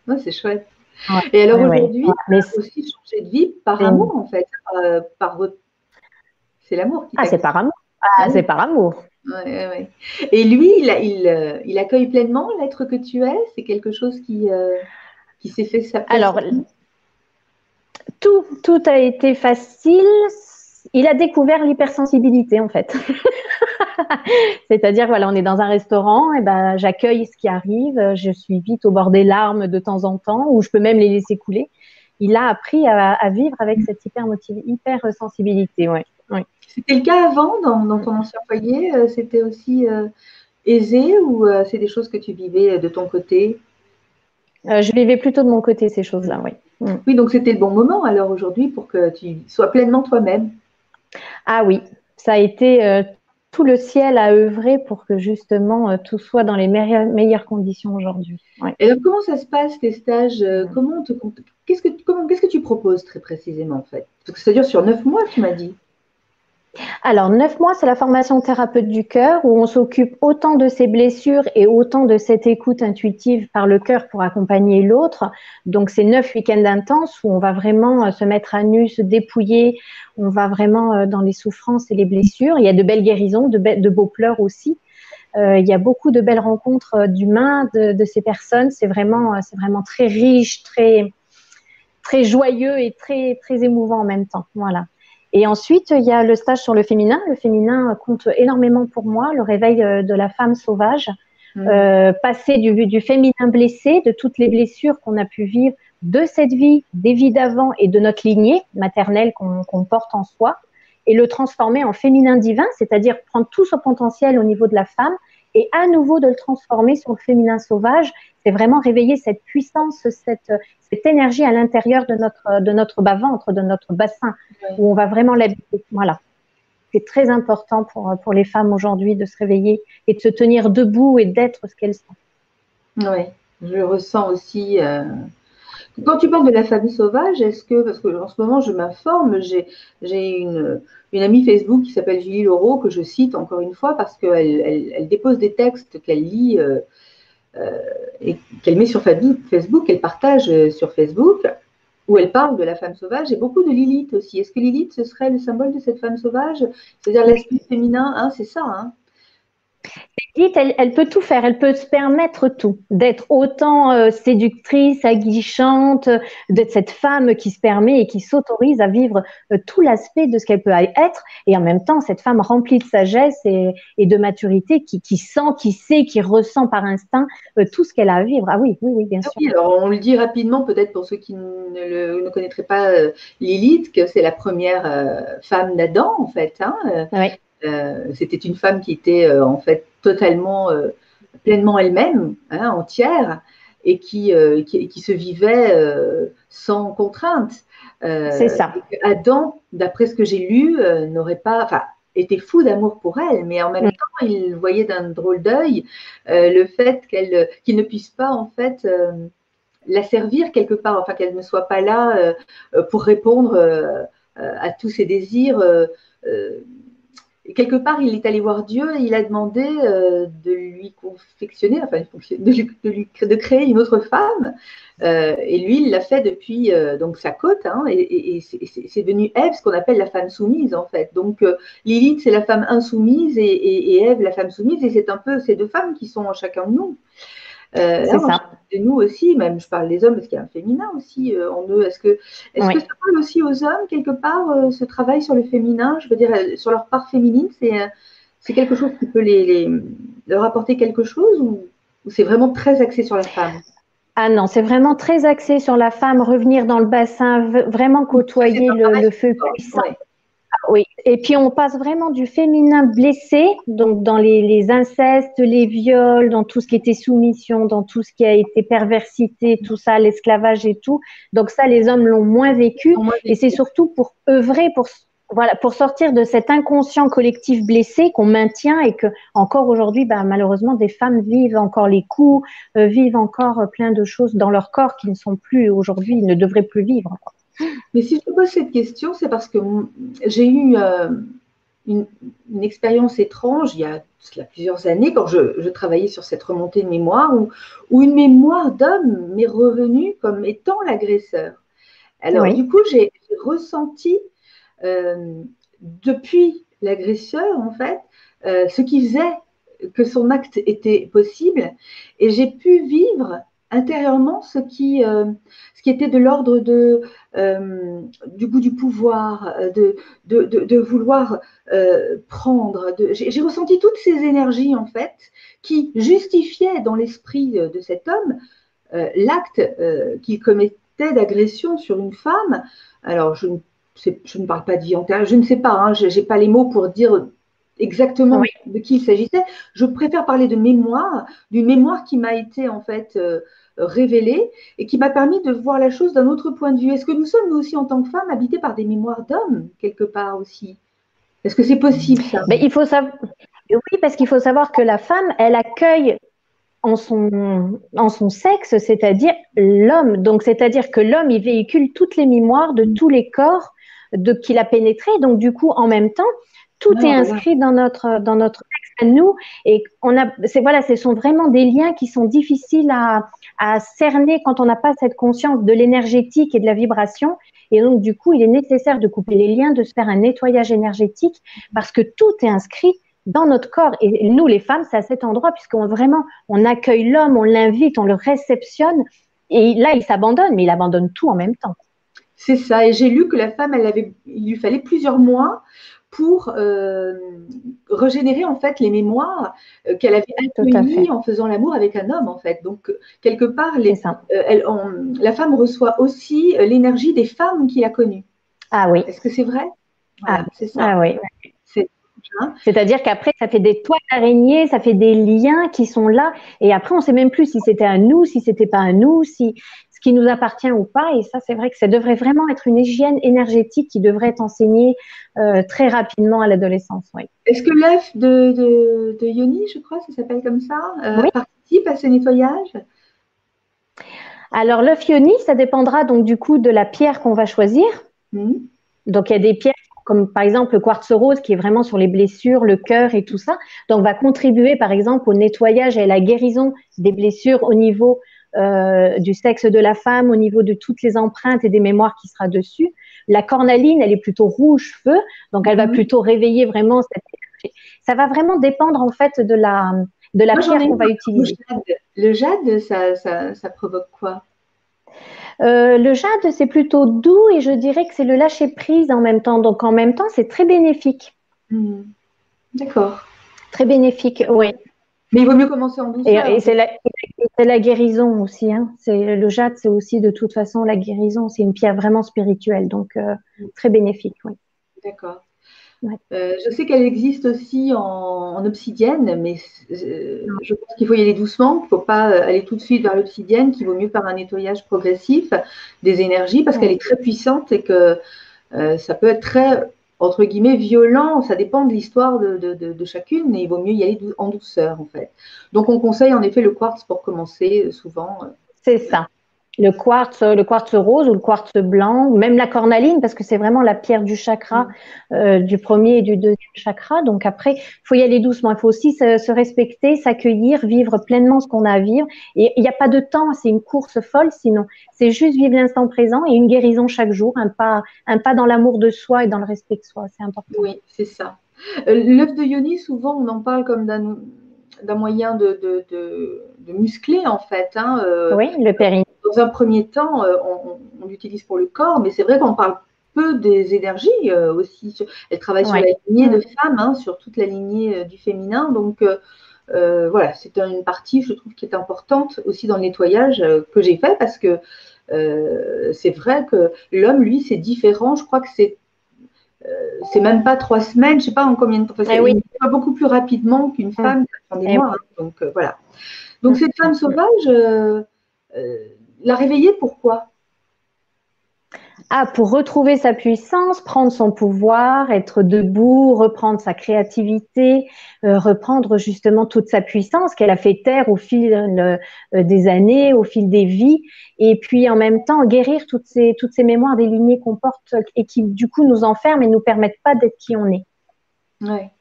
Ouais, c'est chouette.
Ouais,
Et alors
ouais, ouais.
aujourd'hui,
Ouais. Mais
tu as aussi changé de vie par amour, en fait. C'est l'amour qui t'a
c'est
guidé.
par amour.
Ah
Ah, c'est
oui.
par amour.
Ouais, ouais, ouais. Et lui, il accueille pleinement l'être que tu es. C'est quelque chose qui s'est fait sa place
Alors,
en lui.
tout a été facile. Il a découvert l'hypersensibilité, en fait. C'est-à-dire, voilà, on est dans un restaurant, et ben, j'accueille ce qui arrive. Je suis vite au bord des larmes de temps en temps, ou je peux même les laisser couler. Il a appris à vivre avec cette hyper sensibilité, ouais. Ouais.
C'était le cas avant, dans ton ancien foyer. C'était aussi aisé ou c'est des choses que tu vivais de ton côté?
Je vivais plutôt de mon côté ces choses-là, oui. Mm.
Oui, donc c'était le bon moment alors aujourd'hui pour que tu sois pleinement toi-même.
Ah oui, ça a été tout le ciel à œuvrer pour que justement tout soit dans les meilleures conditions aujourd'hui. Ouais.
Et alors, comment ça se passe tes stages?
Mm.
Qu'est-ce que tu proposes très précisément en fait? Parce que ça dure sur 9 mois, tu m'as dit.
Alors, 9 mois, c'est la formation thérapeute du cœur où on s'occupe autant de ses blessures et autant de cette écoute intuitive par le cœur pour accompagner l'autre. Donc, c'est 9 week-ends intenses où on va vraiment se mettre à nu, se dépouiller. On va vraiment dans les souffrances et les blessures. Il y a de belles guérisons, de beaux pleurs aussi. Il y a beaucoup de belles rencontres d'humains, de ces personnes. C'est vraiment très riche, très joyeux et très émouvant en même temps. Voilà. Et ensuite, il y a le stage sur le féminin. Le féminin compte énormément pour moi, le réveil de la femme sauvage,
Mmh.
passer du féminin blessé, de toutes les blessures qu'on a pu vivre de cette vie, des vies d'avant et de notre lignée maternelle qu'on porte en soi, et le transformer en féminin divin, c'est-à-dire prendre tout son potentiel au niveau de la femme et à nouveau de le transformer sur le féminin sauvage. C'est vraiment réveiller cette puissance, cette énergie à l'intérieur de notre bas-ventre, de notre bassin, où on va vraiment l'habiter. Voilà. C'est très important pour les femmes aujourd'hui de se réveiller et de se tenir debout et d'être ce qu'elles sont.
Oui, je le ressens aussi. Quand tu parles de la femme sauvage, est-ce que, parce que en ce moment je m'informe, j'ai une amie Facebook qui s'appelle Julie Laureau, que je cite encore une fois parce qu'elle dépose des textes qu'elle lit et qu'elle met sur Facebook, qu'elle partage sur Facebook, où elle parle de la femme sauvage et beaucoup de Lilith aussi. Est-ce que Lilith, ce serait le symbole de cette femme sauvage? C'est-à-dire l'esprit féminin, hein, c'est ça, hein?
Lilith, elle peut tout faire, elle peut se permettre tout, d'être autant séductrice, aguichante, d'être cette femme qui se permet et qui s'autorise à vivre tout l'aspect de ce qu'elle peut être, et en même temps cette femme remplie de sagesse et de maturité qui sent, qui sait, qui ressent par instinct tout ce qu'elle a à vivre. Ah oui, oui, oui, bien sûr.
Oui, alors on le dit rapidement, peut-être pour ceux qui ne connaîtraient pas Lilith, que c'est la première femme d'Adam en fait, hein.
Oui.
C'était une femme qui était en fait totalement, pleinement elle-même, hein, entière, et qui se vivait sans contrainte.
C'est ça.
Adam, d'après ce que j'ai lu, n'aurait pas, enfin, était fou d'amour pour elle, mais en même temps, il voyait d'un drôle d'œil le fait qu'il ne puisse pas en fait la servir quelque part, enfin qu'elle ne soit pas là pour répondre à tous ses désirs. Quelque part, il est allé voir Dieu et il a demandé de lui confectionner, enfin, de créer une autre femme. Et lui, il l'a fait depuis donc sa côte, hein, et c'est devenu Ève, ce qu'on appelle la femme soumise, en fait. Donc, Lilith, c'est la femme insoumise et Ève, la femme soumise, et c'est un peu ces deux femmes qui sont en chacun de nous.
C'est ça.
De nous aussi, même je parle des hommes parce qu'il y a un féminin aussi en eux. Est-ce que ça parle aussi aux hommes quelque part ce travail sur le féminin, je veux dire sur leur part féminine, c'est quelque chose qui peut leur apporter quelque chose ou c'est vraiment très axé sur la femme?
Ah non, c'est vraiment très axé sur la femme, revenir dans le bassin, vraiment côtoyer le feu puissant. Ouais. Oui, et puis on passe vraiment du féminin blessé, donc dans les incestes, les viols, dans tout ce qui était soumission, dans tout ce qui a été perversité, tout ça, l'esclavage et tout. Donc ça, les hommes l'ont moins vécu, et c'est surtout pour œuvrer pour sortir de cet inconscient collectif blessé qu'on maintient et que encore aujourd'hui, malheureusement, des femmes vivent encore les coups, vivent encore plein de choses dans leur corps qui ne sont plus aujourd'hui, ne devraient plus vivre.
Mais si je te pose cette question, c'est parce que j'ai eu une expérience étrange il y a plusieurs années quand je travaillais sur cette remontée de mémoire où une mémoire d'homme m'est revenue comme étant l'agresseur. Alors du coup, j'ai ressenti depuis l'agresseur en fait ce qui faisait que son acte était possible et j'ai pu vivre intérieurement ce qui était de l'ordre du goût du pouvoir, de vouloir prendre. J'ai ressenti toutes ces énergies en fait qui justifiaient dans l'esprit de cet homme l'acte qu'il commettait d'agression sur une femme. Alors je ne parle pas de vie antérieure, je ne sais pas, hein, je n'ai pas les mots pour dire exactement de qui il s'agissait. Je préfère parler de mémoire, d'une mémoire qui m'a été en fait révélée et qui m'a permis de voir la chose d'un autre point de vue. Est-ce que nous sommes, nous aussi, en tant que femmes, habités par des mémoires d'hommes, quelque part aussi? Est-ce que c'est possible, ça?
Mais il faut savoir, oui, parce qu'il faut savoir que la femme, elle accueille en son sexe, c'est-à-dire l'homme. Donc, c'est-à-dire que l'homme, il véhicule toutes les mémoires de tous les corps qu'il a pénétrés. Donc, du coup, en même temps, tout est inscrit dans notre texte à nous. Et ce sont vraiment des liens qui sont difficiles à cerner quand on n'a pas cette conscience de l'énergétique et de la vibration. Et donc, du coup, il est nécessaire de couper les liens, de se faire un nettoyage énergétique parce que tout est inscrit dans notre corps. Et nous, les femmes, c'est à cet endroit on accueille l'homme, on l'invite, on le réceptionne. Et là, il s'abandonne, mais il abandonne tout en même temps.
C'est ça. Et j'ai lu que la femme, il lui fallait plusieurs mois pour régénérer en fait les mémoires qu'elle avait accueillies en faisant l'amour avec un homme en fait. Donc quelque part, la femme reçoit aussi l'énergie des femmes qu'il a connues.
Ah oui.
Est-ce que c'est vrai? Voilà, c'est ça.
Ah oui.
C'est hein.
C'est-à-dire qu'après, ça fait des toiles d'araignées, ça fait des liens qui sont là. Et après, on ne sait même plus si c'était à nous, si c'était pas à nous, si ce qui nous appartient ou pas. Et ça, c'est vrai que ça devrait vraiment être une hygiène énergétique qui devrait être enseignée très rapidement à l'adolescence. Oui.
Est-ce que l'œuf de Yoni, je crois, ça s'appelle comme ça,
Oui.
participe à ce nettoyage?
Alors, l'œuf ioni, ça dépendra donc du coup de la pierre qu'on va choisir. Donc, il y a des pierres comme par exemple le quartz rose qui est vraiment sur les blessures, le cœur et tout ça. Donc, va contribuer par exemple au nettoyage et à la guérison des blessures au niveau du sexe de la femme, au niveau de toutes les empreintes et des mémoires qui sera dessus. La cornaline, elle est plutôt rouge feu, donc elle va plutôt réveiller vraiment cette énergie. Ça va vraiment dépendre en fait de la pierre qu'on va utiliser.
Le jade, ça provoque quoi?
Le jade, c'est plutôt doux et je dirais que c'est le lâcher prise en même temps. Donc en même temps, c'est très bénéfique.
D'accord.
Très bénéfique, oui.
Mais il vaut mieux commencer en douceur.
Et c'est la guérison aussi. Hein. Le jade, c'est aussi de toute façon la guérison. C'est une pierre vraiment spirituelle, donc très bénéfique, oui.
D'accord. Ouais. Je sais qu'elle existe aussi en obsidienne, mais je pense qu'il faut y aller doucement, qu'il ne faut pas aller tout de suite vers l'obsidienne, qu'il vaut mieux faire un nettoyage progressif des énergies parce qu'elle est très puissante et que ça peut être très, entre guillemets, violent. Ça dépend de l'histoire de chacune, mais il vaut mieux y aller en douceur, en fait. Donc, on conseille en effet le quartz pour commencer souvent.
C'est ça. Le quartz rose ou le quartz blanc, ou même la cornaline, parce que c'est vraiment la pierre du chakra, du premier et du deuxième chakra. Donc après, il faut y aller doucement. Il faut aussi se respecter, s'accueillir, vivre pleinement ce qu'on a à vivre. Et il n'y a pas de temps, c'est une course folle sinon. C'est juste vivre l'instant présent et une guérison chaque jour, un pas dans l'amour de soi et dans le respect de soi. C'est important.
Oui, c'est ça. L'œuf de Yoni, souvent, on en parle comme d'un moyen de muscler, en fait. Hein.
Oui, le périnée.
Dans un premier temps, on l'utilise pour le corps, mais c'est vrai qu'on parle peu des énergies aussi. Elle travaille sur la lignée de femmes, hein, sur toute la lignée du féminin. Donc, voilà, c'est une partie, je trouve, qui est importante aussi dans le nettoyage que j'ai fait parce que c'est vrai que l'homme, lui, c'est différent. Je crois que c'est même pas 3 semaines, je ne sais pas en combien de temps. Enfin, il va beaucoup plus rapidement qu'une femme, ça prend des mois. Hein, donc, voilà. Donc, cette femme sauvage, la réveiller, pourquoi?
Pour retrouver sa puissance, prendre son pouvoir, être debout, reprendre sa créativité, reprendre justement toute sa puissance qu'elle a fait taire au fil des années, au fil des vies, et puis en même temps guérir toutes ces mémoires des lignées qu'on porte et qui du coup nous enferment et nous permettent pas d'être qui on est.
Ouais.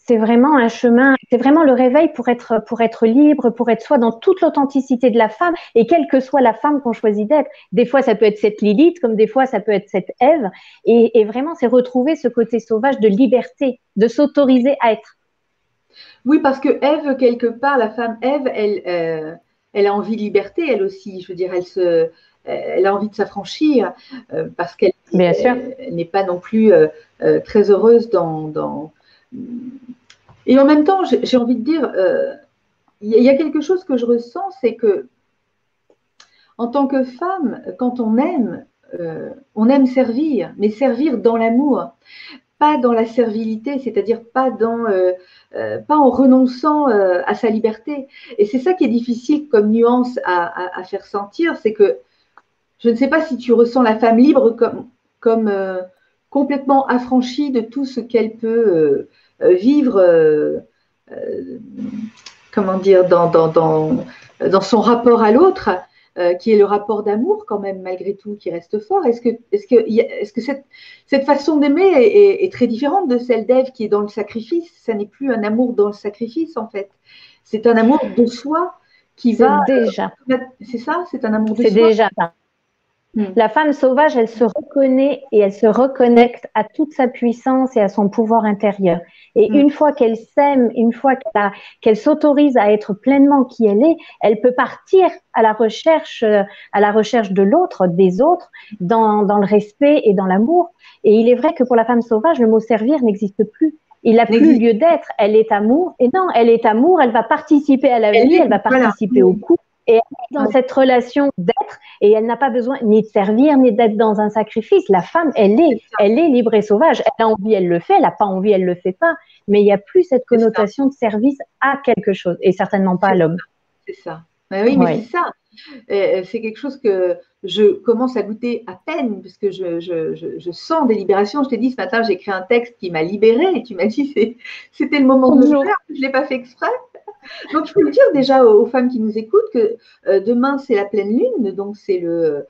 C'est vraiment un chemin, c'est vraiment le réveil pour être libre, pour être soi dans toute l'authenticité de la femme et quelle que soit la femme qu'on choisit d'être. Des fois, ça peut être cette Lilith, comme des fois, ça peut être cette Ève. Et vraiment, c'est retrouver ce côté sauvage de liberté, de s'autoriser à être.
Oui, parce que Ève, quelque part, la femme Ève, elle a envie de liberté, elle aussi. Je veux dire, elle a envie de s'affranchir parce qu'elle n'est pas non plus très heureuse dans. Et en même temps, j'ai envie de dire, il y a quelque chose que je ressens, c'est que en tant que femme, quand on aime servir, mais servir dans l'amour, pas dans la servilité, c'est-à-dire pas en renonçant à sa liberté. Et c'est ça qui est difficile comme nuance à faire sentir, c'est que je ne sais pas si tu ressens la femme libre comme complètement affranchie de tout ce qu'elle peut vivre, comment dire, dans son rapport à l'autre, qui est le rapport d'amour quand même malgré tout, qui reste fort. Est-ce que cette façon d'aimer est très différente de celle d'Ève qui est dans le sacrifice? Ça n'est plus un amour dans le sacrifice en fait. C'est un amour de soi qui va. C'est ça, c'est un amour de soi.
C'est déjà ça. La femme sauvage, elle se reconnaît et elle se reconnecte à toute sa puissance et à son pouvoir intérieur. Et une fois qu'elle s'aime, une fois qu'elle s'autorise à être pleinement qui elle peut partir à la recherche de l'autre, des autres, dans le respect et dans l'amour. Et il est vrai que pour la femme sauvage, le mot servir n'existe plus. Il n'a plus lieu d'être. Elle est amour. Et non, elle est amour. Elle va participer à la vie. Elle va participer au couple. Et elle est dans cette relation d'être, et elle n'a pas besoin ni de servir, ni d'être dans un sacrifice. La femme, elle est libre et sauvage. Elle a envie, elle le fait. Elle n'a pas envie, elle le fait pas. Mais il n'y a plus cette connotation de service à quelque chose, et certainement pas à l'homme.
C'est ça. Oui, mais c'est ça. C'est quelque chose que je commence à goûter à peine, parce que je sens des libérations. Je t'ai dit ce matin, j'ai écrit un texte qui m'a libérée, et tu m'as dit c'était le moment de le faire. Je ne l'ai pas fait exprès. Donc, il faut le dire déjà aux femmes qui nous écoutent que demain, c'est la pleine lune, donc c'est le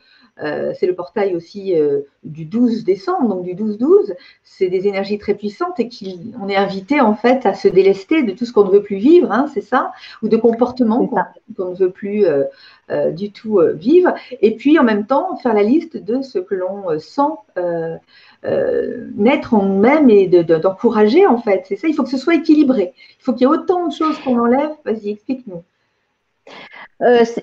portail aussi du 12 décembre, donc du 12-12. C'est des énergies très puissantes et qu'on est invité en fait à se délester de tout ce qu'on ne veut plus vivre, hein, c'est ça, ou de comportements qu'on ne veut plus du tout vivre. Et puis en même temps, faire la liste de ce que l'on sent naître en nous-mêmes et d'encourager en fait. C'est ça, il faut que ce soit équilibré. Il faut qu'il y ait autant de choses qu'on enlève. Vas-y, explique-nous.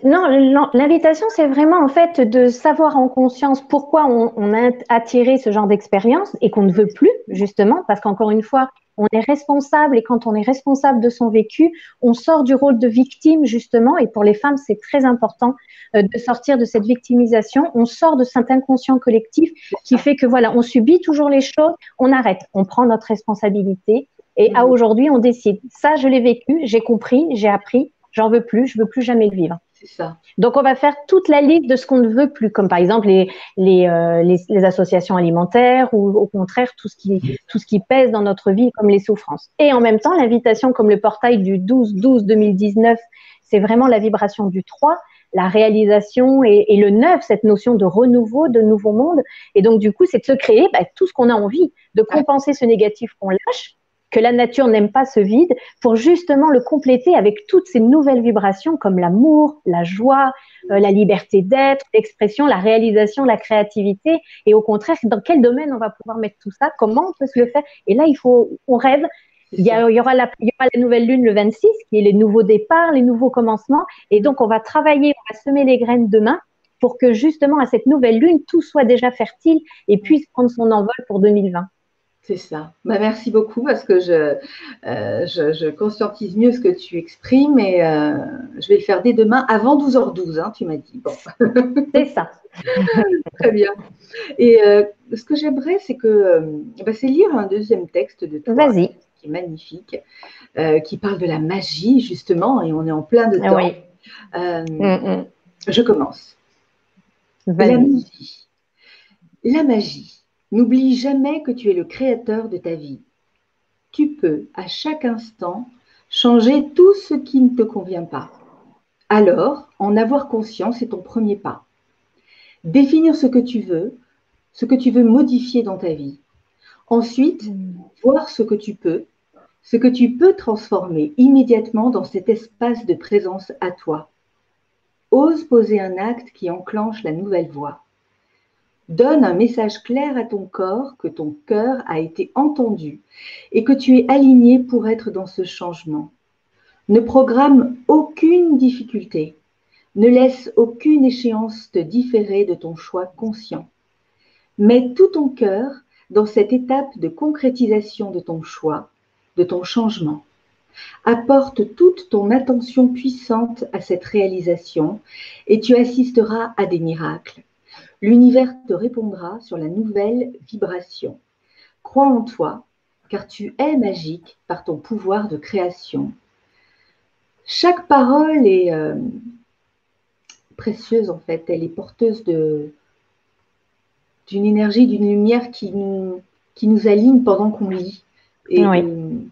Non, l'invitation, c'est vraiment en fait de savoir en conscience pourquoi on a attiré ce genre d'expérience et qu'on ne veut plus, justement, parce qu'encore une fois, on est responsable et quand on est responsable de son vécu, on sort du rôle de victime, justement, et pour les femmes, c'est très important de sortir de cette victimisation. On sort de cet inconscient collectif qui fait que voilà, on subit toujours les choses, on arrête, on prend notre responsabilité et à aujourd'hui, on décide. Ça, je l'ai vécu, j'ai compris, j'ai appris. J'en veux plus, je veux plus jamais le vivre.
C'est ça.
Donc, on va faire toute la liste de ce qu'on ne veut plus, comme par exemple les associations alimentaires ou au contraire tout ce qui pèse dans notre vie, comme les souffrances. Et en même temps, l'invitation comme le portail du 12-12-2019, c'est vraiment la vibration du 3, la réalisation et le 9, cette notion de renouveau, de nouveau monde. Et donc, du coup, c'est de se créer tout ce qu'on a envie, de compenser ce négatif qu'on lâche, que la nature n'aime pas ce vide, pour justement le compléter avec toutes ces nouvelles vibrations comme l'amour, la joie, la liberté d'être, l'expression, la réalisation, la créativité. Et au contraire, dans quel domaine on va pouvoir mettre tout ça? Comment on peut se le faire? Et là, on rêve. Il y aura la nouvelle lune le 26, qui est les nouveaux départs, les nouveaux commencements. Et donc, on va travailler, on va semer les graines demain pour que justement, à cette nouvelle lune, tout soit déjà fertile et puisse prendre son envol pour 2020.
C'est ça. Merci beaucoup parce que je conscientise mieux ce que tu exprimes et je vais le faire dès demain avant 12h12, hein, tu m'as dit. Bon.
C'est ça.
Très bien. Et ce que j'aimerais, c'est lire un deuxième texte de toi qui est magnifique, qui parle de la magie justement, et on est en plein dedans.
Oui.
Je commence. La magie. La magie. N'oublie jamais que tu es le créateur de ta vie. Tu peux, à chaque instant, changer tout ce qui ne te convient pas. Alors, en avoir conscience est ton premier pas. Définir ce que tu veux modifier dans ta vie. Ensuite, voir ce que tu peux transformer immédiatement dans cet espace de présence à toi. Ose poser un acte qui enclenche la nouvelle voie. Donne un message clair à ton corps que ton cœur a été entendu et que tu es aligné pour être dans ce changement. Ne programme aucune difficulté. Ne laisse aucune échéance te différer de ton choix conscient. Mets tout ton cœur dans cette étape de concrétisation de ton choix, de ton changement. Apporte toute ton attention puissante à cette réalisation et tu assisteras à des miracles. L'univers te répondra sur la nouvelle vibration. Crois en toi, car tu es magique par ton pouvoir de création. Chaque parole est précieuse en fait, elle est porteuse d'une énergie, d'une lumière qui nous aligne pendant qu'on lit. Et,
oui.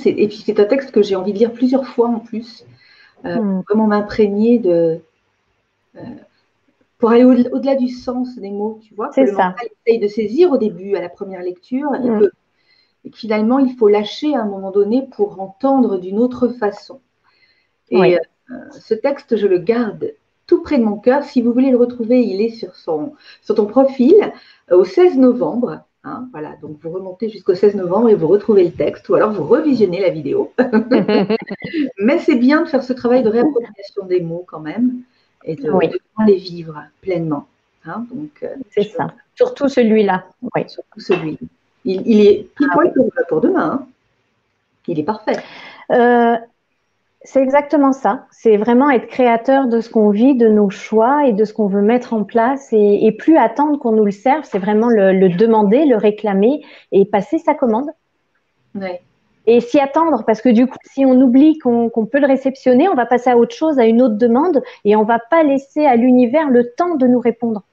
Et puis c'est un texte que j'ai envie de lire plusieurs fois en plus, vraiment m'imprégner pour aller au-delà du sens des mots, tu vois, que le mental essaye de saisir au début, à la première lecture, et que finalement, il faut lâcher à un moment donné pour entendre d'une autre façon. Et ce texte, je le garde tout près de mon cœur. Si vous voulez le retrouver, il est sur ton profil au 16 novembre. Hein, voilà, donc vous remontez jusqu'au 16 novembre et vous retrouvez le texte, ou alors vous revisionnez la vidéo. Mais c'est bien de faire ce travail de réappropriation des mots quand même, et de les vivre pleinement. Hein,
c'est ça. Surtout celui-là. Oui.
Surtout celui-là. Il est pile poil pour demain. Hein. Il est parfait.
C'est exactement ça. C'est vraiment être créateur de ce qu'on vit, de nos choix et de ce qu'on veut mettre en place et plus attendre qu'on nous le serve. C'est vraiment le demander, le réclamer et passer sa commande.
Ouais.
Et s'y attendre, parce que du coup, si on oublie qu'on peut le réceptionner, on va passer à autre chose, à une autre demande, et on va pas laisser à l'univers le temps de nous répondre.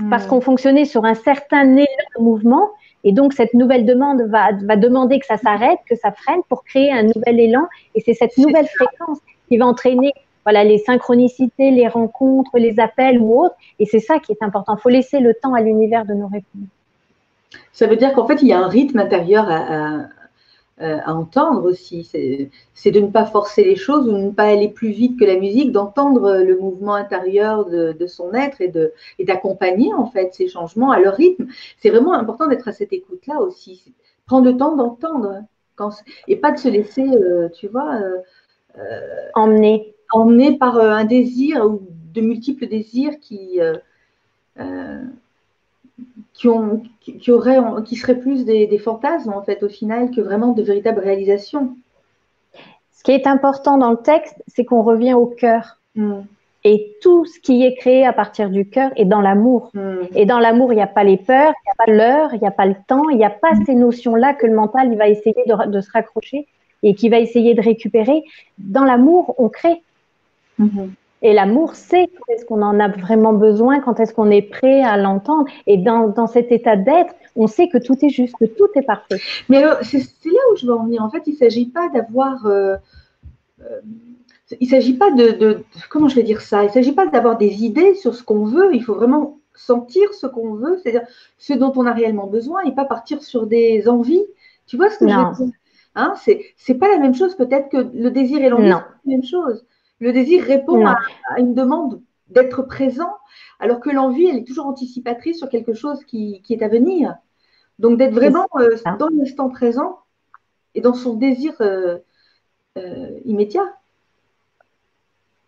Parce qu'on fonctionnait sur un certain élan de mouvement, et donc cette nouvelle demande va demander que ça s'arrête, que ça freine pour créer un nouvel élan, et c'est cette nouvelle fréquence qui va entraîner voilà, les synchronicités, les rencontres, les appels ou autres, et c'est ça qui est important. Il faut laisser le temps à l'univers de nous répondre.
Ça veut dire qu'en fait, il y a un rythme intérieur à entendre aussi. C'est de ne pas forcer les choses ou de ne pas aller plus vite que la musique, d'entendre le mouvement intérieur de son être et d'accompagner en fait ces changements à leur rythme. C'est vraiment important d'être à cette écoute-là aussi. Prendre le temps d'entendre et pas de se laisser, tu vois,
Emmener.
emmener par un désir ou de multiples désirs euh, qui seraient plus des fantasmes en fait au final que vraiment de véritables réalisations.
Ce qui est important dans le texte, c'est qu'on revient au cœur. Et tout ce qui est créé à partir du cœur est dans l'amour. Et dans l'amour, il n'y a pas les peurs, il n'y a pas l'heure, il n'y a pas le temps, il n'y a pas ces notions-là que le mental il va essayer de se raccrocher et qui va essayer de récupérer. Dans l'amour, on crée. Et l'amour, c'est quand est-ce qu'on en a vraiment besoin, quand est-ce qu'on est prêt à l'entendre. Et dans cet état d'être, on sait que tout est juste, que tout est parfait.
Mais alors, c'est là où je veux en venir. En fait, il ne s'agit pas d'avoir... il ne s'agit pas comment je vais dire ça? Il ne s'agit pas d'avoir des idées sur ce qu'on veut. Il faut vraiment sentir ce qu'on veut, c'est-à-dire ce dont on a réellement besoin et pas partir sur des envies. Tu vois ce que je veux dire? Hein, c'est pas la même chose peut-être que le désir et l'envie, c'est la même chose. Le désir répond à une demande d'être présent, alors que l'envie, elle est toujours anticipatrice sur quelque chose qui est à venir. Donc d'être vraiment dans l'instant présent et dans son désir immédiat.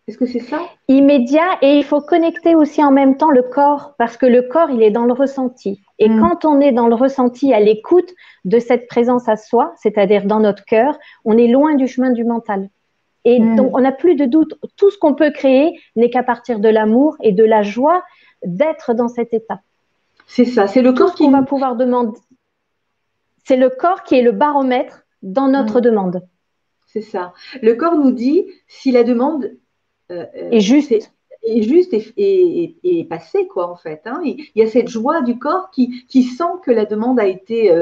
Est-ce que c'est ça?
Immédiat, et il faut connecter aussi en même temps le corps, parce que le corps, il est dans le ressenti. Et quand on est dans le ressenti, à l'écoute de cette présence à soi, c'est-à-dire dans notre cœur, on est loin du chemin du mental. Et donc, on n'a plus de doute. Tout ce qu'on peut créer n'est qu'à partir de l'amour et de la joie d'être dans cet état.
C'est ça, c'est le corps
qui va pouvoir demander. C'est le corps qui est le baromètre dans notre demande.
C'est ça. Le corps nous dit si la demande
est juste.
Est juste et passée, quoi, en fait. Hein. Il y a cette joie du corps qui sent que la demande a été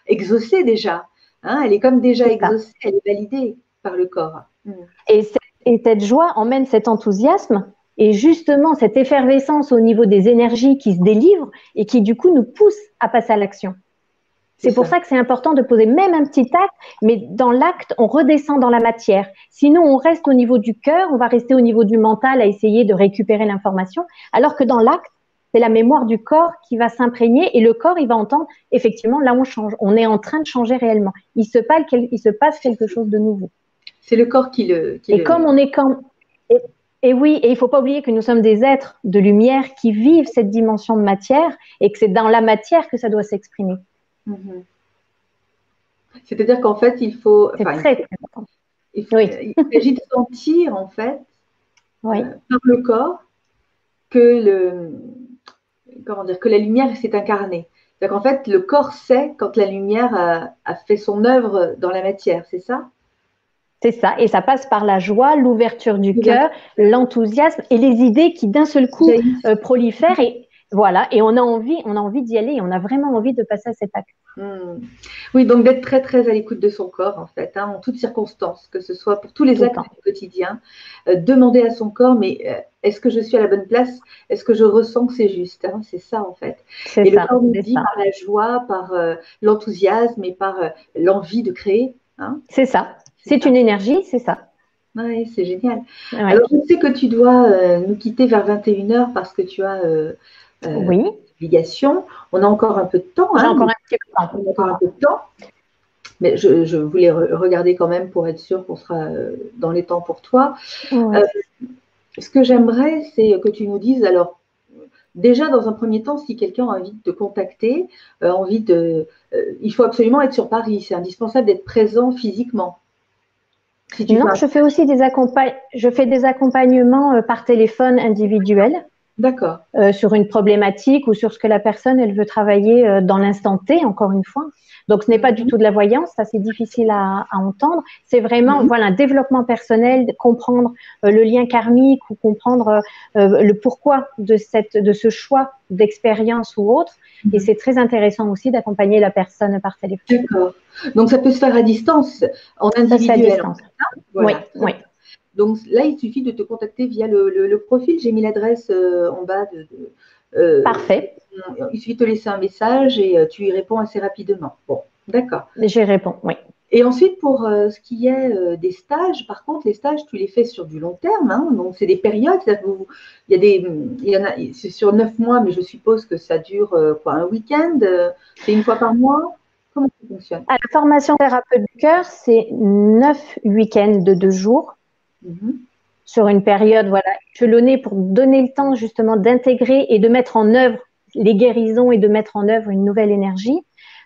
exaucée déjà. Hein. Elle est comme déjà exaucée, elle est validée par le corps.
Et cette joie emmène cet enthousiasme et justement cette effervescence au niveau des énergies qui se délivrent et qui du coup nous poussent à passer à l'action. C'est pour ça que c'est important de poser même un petit acte, mais dans l'acte, on redescend dans la matière. Sinon, on reste au niveau du cœur, on va rester au niveau du mental à essayer de récupérer l'information, alors que dans l'acte, c'est la mémoire du corps qui va s'imprégner et le corps, il va entendre, effectivement, là on change, on est en train de changer réellement. Il se passe quelque chose de nouveau.
C'est le corps qui le...
Comme on est quand... Et oui, et il ne faut pas oublier que nous sommes des êtres de lumière qui vivent cette dimension de matière et que c'est dans la matière que ça doit s'exprimer.
C'est-à-dire qu'en fait, il faut...
C'est très important.
Il s'agit de sentir, en fait, par le corps, que la lumière s'est incarnée. C'est-à-dire qu'en fait, le corps sait quand la lumière a fait son œuvre dans la matière, c'est ça?
C'est ça, et ça passe par la joie, l'ouverture du cœur, l'enthousiasme et les idées qui d'un seul coup prolifèrent et voilà, et on a envie d'y aller, et on a vraiment envie de passer à cet acte.
Oui, donc d'être très très à l'écoute de son corps en fait, hein, en toutes circonstances, que ce soit pour tous les actes du quotidien, demander à son corps, mais est-ce que je suis à la bonne place? Est-ce que je ressens que c'est juste, hein? C'est ça en fait. Et le corps nous dit par la joie, par l'enthousiasme et par l'envie de créer. Hein?
C'est ça. C'est une énergie, c'est ça.
Oui, c'est génial. Ouais. Alors, je sais que tu dois nous quitter vers 21h parce que tu as
oui.
obligation. On a encore un peu de temps.
J'ai encore un petit peu de temps.
On a encore un peu de temps. Mais je voulais regarder quand même pour être sûre qu'on sera dans les temps pour toi.
Ouais.
Ce que j'aimerais, c'est que tu nous dises, alors, déjà, dans un premier temps, si quelqu'un a envie de te contacter, il faut absolument être sur Paris. C'est indispensable d'être présent physiquement. Si tu
Non,
fais
je fais aussi je fais des accompagnements par téléphone individuel
D'accord.
sur une problématique ou sur ce que la personne elle veut travailler dans l'instant T, encore une fois. Donc, ce n'est pas du
Mhm.
tout de la voyance, ça c'est difficile à entendre. C'est vraiment
Mhm.
voilà un développement personnel, comprendre le lien karmique ou comprendre le pourquoi de ce choix d'expérience ou autre. Et
Mhm.
c'est très intéressant aussi d'accompagner la personne par téléphone.
D'accord. Donc, ça peut se faire à distance, en
Ça se fait à
individuel.
distance. Oui,
Voilà. Très
oui.
bien. Donc, là, il suffit de te contacter via le profil. J'ai mis l'adresse en bas euh,
Parfait.
il suffit de te laisser un message et tu y réponds assez rapidement. Bon, d'accord.
J'y réponds, oui.
Et ensuite, pour ce qui est des stages, par contre, les stages, tu les fais sur du long terme, hein, donc c'est des périodes. Il y en a, c'est sur 9 mois, mais je suppose que ça dure quoi, un week-end, c'est une fois par mois. Comment ça fonctionne?
À la formation thérapeute du cœur, c'est 9 week-ends de 2 jours
Mhm.
sur une période voilà, échelonnée pour donner le temps justement d'intégrer et de mettre en œuvre les guérisons et de mettre en œuvre une nouvelle énergie.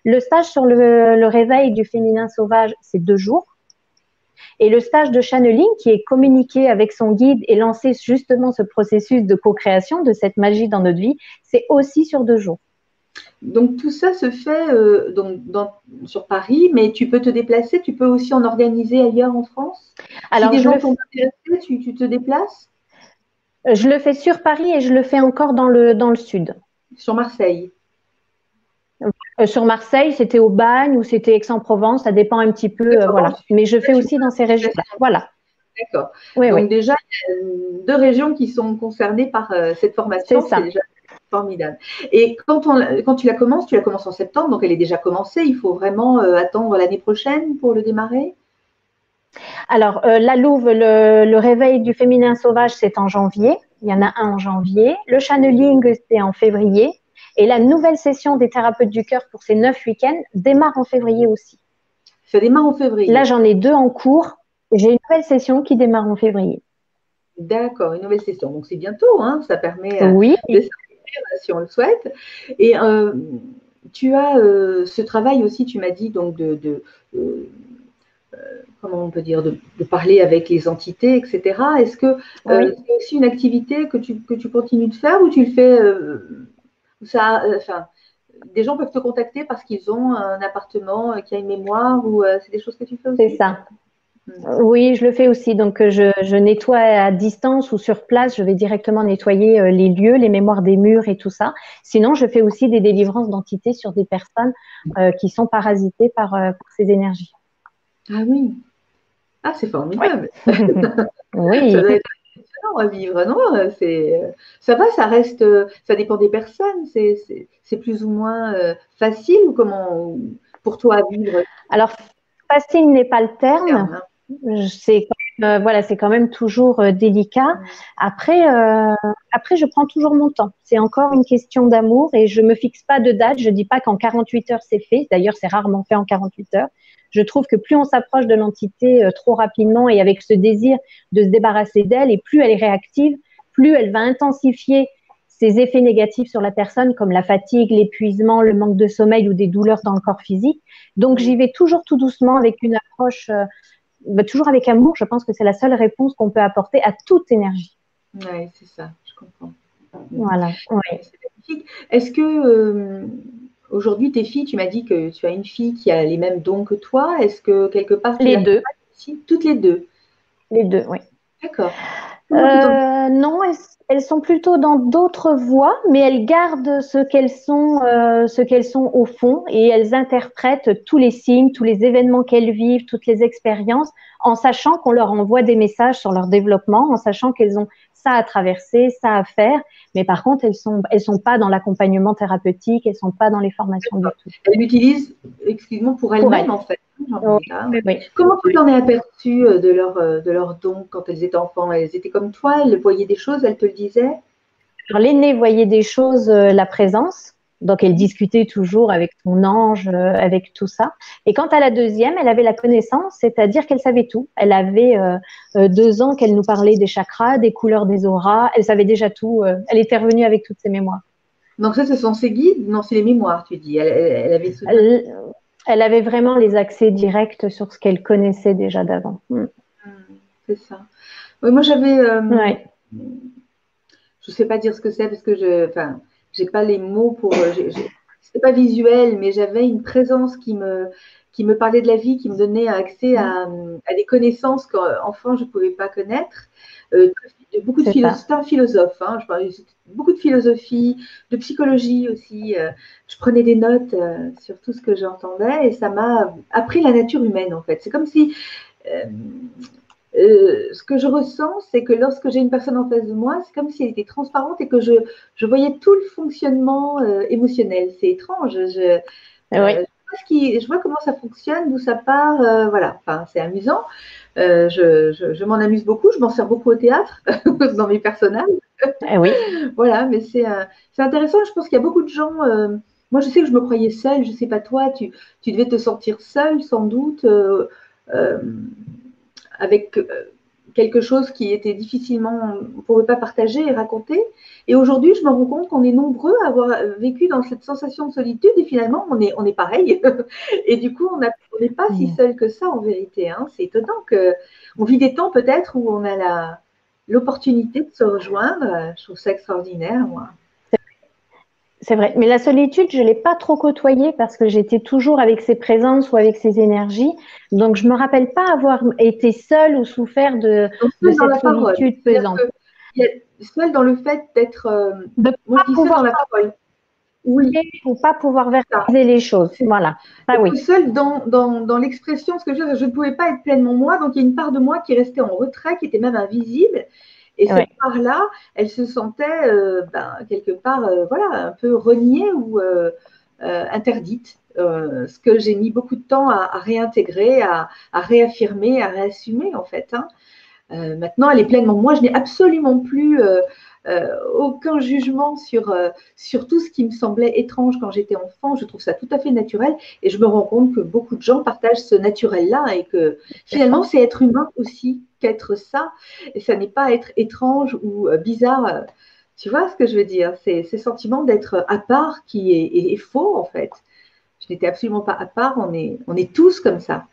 Le stage sur le réveil du féminin sauvage, c'est 2 jours. Et le stage de channeling, qui est communiquer avec son guide et lancer justement ce processus de co-création, de cette magie dans notre vie, c'est aussi sur 2 jours.
Donc tout ça se fait sur Paris, mais tu peux te déplacer, tu peux aussi en organiser ailleurs en France. Si
Alors,
des gens sont intéressés, tu te déplaces
je le fais sur Paris et je le fais encore dans le sud.
sur Marseille.
Sur Marseille, c'était au Bagne ou c'était Aix-en-Provence, ça dépend un petit peu,
D'accord.
voilà. Mais je
Là,
fais
tu
aussi dans ces régions-là. Voilà.
D'accord.
Oui, oui,
Donc déjà, il y a deux régions qui sont concernées par cette
c'est
formation, c'est
ça.
déjà formidable. Et quand tu la commences en septembre, donc elle est déjà commencée, il faut vraiment attendre l'année prochaine pour le démarrer?
Alors, la Louve, le réveil du féminin sauvage, c'est en janvier. Il y en a un en janvier. Le channeling, c'est en février. Et la nouvelle session des thérapeutes du cœur pour ces 9 week-ends démarre en février aussi.
Ça démarre en
Là,
février.
j'en ai 2 en cours. J'ai une nouvelle session qui démarre en février.
D'accord, une nouvelle session. Donc c'est bientôt, hein, ça permet
Oui,
de s'inscrire si on le souhaite. Et tu as ce travail aussi, tu m'as dit, donc euh, comment on peut dire, de parler avec les entités, etc. Est-ce que
oui.
c'est aussi une activité que tu continues de faire ou tu le fais ça, enfin, des gens peuvent te contacter parce qu'ils ont un appartement qui a une mémoire ou c'est des choses que tu fais
C'est
aussi?
ça.
Hmm.
Oui, je le fais aussi. Donc, je nettoie à distance ou sur place. Je vais directement nettoyer les lieux, les mémoires des murs et tout ça. Sinon, je fais aussi des délivrances d'entités sur des personnes qui sont parasitées par ces énergies.
Ah oui, ah c'est
Oui.
formidable. Ça
Oui.
doit être excellent à vivre, non? Ça va, ça reste, ça dépend des personnes. C'est plus ou moins facile ou comment pour toi à vivre
Alors, facile n'est pas le terme.
terme, hein.
Voilà, c'est quand même toujours délicat.
Mm.
Après, je prends toujours mon temps. C'est encore une question d'amour et je me fixe pas de date. Je dis pas qu'en 48 heures c'est fait. D'ailleurs, c'est rarement fait en 48 heures. Je trouve que plus on s'approche de l'entité trop rapidement et avec ce désir de se débarrasser d'elle, et plus elle est réactive, plus elle va intensifier ses effets négatifs sur la personne, comme la fatigue, l'épuisement, le manque de sommeil ou des douleurs dans le corps physique. Donc, j'y
Mm.
vais toujours tout doucement avec une approche toujours avec amour. Je pense que c'est la seule réponse qu'on peut apporter à toute énergie.
Ouais, c'est ça, je comprends. Mm.
Voilà, oui.
C'est magnifique. Est-ce que aujourd'hui tes filles, tu m'as dit que tu as une fille qui a les mêmes dons que toi. Est-ce que quelque part tu
Les
l'accompagnes
deux,
aussi? Toutes les deux.
les deux, oui.
D'accord. Comment tu t'en...
Non, elles sont plutôt dans d'autres voies, mais elles gardent ce qu'elles sont au fond, et elles interprètent tous les signes, tous les événements qu'elles vivent, toutes les expériences, en sachant qu'on leur envoie des messages sur leur développement, en sachant qu'elles ont ça à traverser, ça à faire. Mais par contre, elles sont pas dans l'accompagnement thérapeutique, elles sont pas dans les formations du tout.
Elle l'utilise exclusivement pour
Pour
elle-même
elles.
en fait.
Oui,
Là.
oui, oui.
Comment tu t'en es aperçue de leur don quand elles étaient enfants? Elles étaient comme toi, elles voyaient des choses, elles te le disaient?
Alors, l'aînée voyait des choses, la présence. Donc, elle discutait toujours avec son ange, avec tout ça. Et quant à la deuxième, elle avait la connaissance, c'est-à-dire qu'elle savait tout. Elle avait 2 ans qu'elle nous parlait des chakras, des couleurs des auras. Elle savait déjà tout. Elle était revenue avec toutes ses mémoires.
Donc ça, ce sont ses guides? Non, c'est les mémoires, tu dis. Elle avait souvenir.
Elle, elle avait vraiment les accès directs sur ce qu'elle connaissait déjà d'avant.
c'est ça. Oui, moi, j'avais,
Ouais.
je ne sais pas dire ce que c'est parce que enfin, j'ai pas les mots pour. C'était pas visuel, mais j'avais une présence qui me parlait de la vie, qui me donnait accès à des connaissances qu'enfant je ne pouvais pas connaître. Euh, Beaucoup de
C'est
philosophes,
ça.
c'était un philosophe, hein, beaucoup de philosophie, de psychologie aussi. Je prenais des notes sur tout ce que j'entendais et ça m'a appris la nature humaine en fait. C'est comme si euh, ce que je ressens, c'est que lorsque j'ai une personne en face de moi, c'est comme si elle était transparente et que je voyais tout le fonctionnement émotionnel. C'est étrange.
Oui.
Je vois comment ça fonctionne, d'où ça part. Voilà, enfin, c'est amusant. Je m'en amuse beaucoup. Je m'en sers beaucoup au théâtre, dans mes personnages.
Oui.
Voilà, mais c'est intéressant. Je pense qu'il y a beaucoup de gens. Moi, je sais que je me croyais seule. Je ne sais pas toi, tu devais te sentir seule sans doute. Euh, avec quelque chose qui était difficilement, on ne pouvait pas partager et raconter. Et aujourd'hui, je me rends compte qu'on est nombreux à avoir vécu dans cette sensation de solitude et finalement, on est pareil. Et du coup, on n'est pas si seul que ça en vérité. Hein. C'est étonnant qu'on vit des temps peut-être où on a l'opportunité de se rejoindre. Je trouve ça extraordinaire, moi.
C'est vrai. Mais la solitude, je ne l'ai pas trop côtoyée parce que j'étais toujours avec ses présences ou avec ses énergies. Donc, je ne me rappelle pas avoir été seule ou souffert
Donc,
de
seul dans
cette
la parole.
solitude
C'est-à-dire
pesante.
que seul dans le fait d'être.
De ne
Moi,
pas
je dis seul dans
pouvoir
la parole. Oui,
parler ou pas pouvoir
ça.
verbaliser les choses. Voilà. Ah oui.
Seule dans l'expression, ce que je ne pouvais pas être pleinement moi, donc il y a une part de moi qui restait en retrait, qui était même invisible. Et cette
Ouais.
part-là, elle se sentait quelque part voilà, un peu reniée ou interdite. Ce que j'ai mis beaucoup de temps à réintégrer, à réaffirmer, à réassumer en fait. Hein. Maintenant, elle est pleinement moi. Je n'ai absolument plus aucun jugement sur tout ce qui me semblait étrange quand j'étais enfant. Je trouve ça tout à fait naturel et je me rends compte que beaucoup de gens partagent ce naturel-là et que finalement, c'est être humain aussi qu'être ça. Et ça n'est pas être étrange ou bizarre. Tu vois ce que je veux dire? C'est ce sentiment d'être à part qui est faux en fait. Je n'étais absolument pas à part. On est tous comme ça.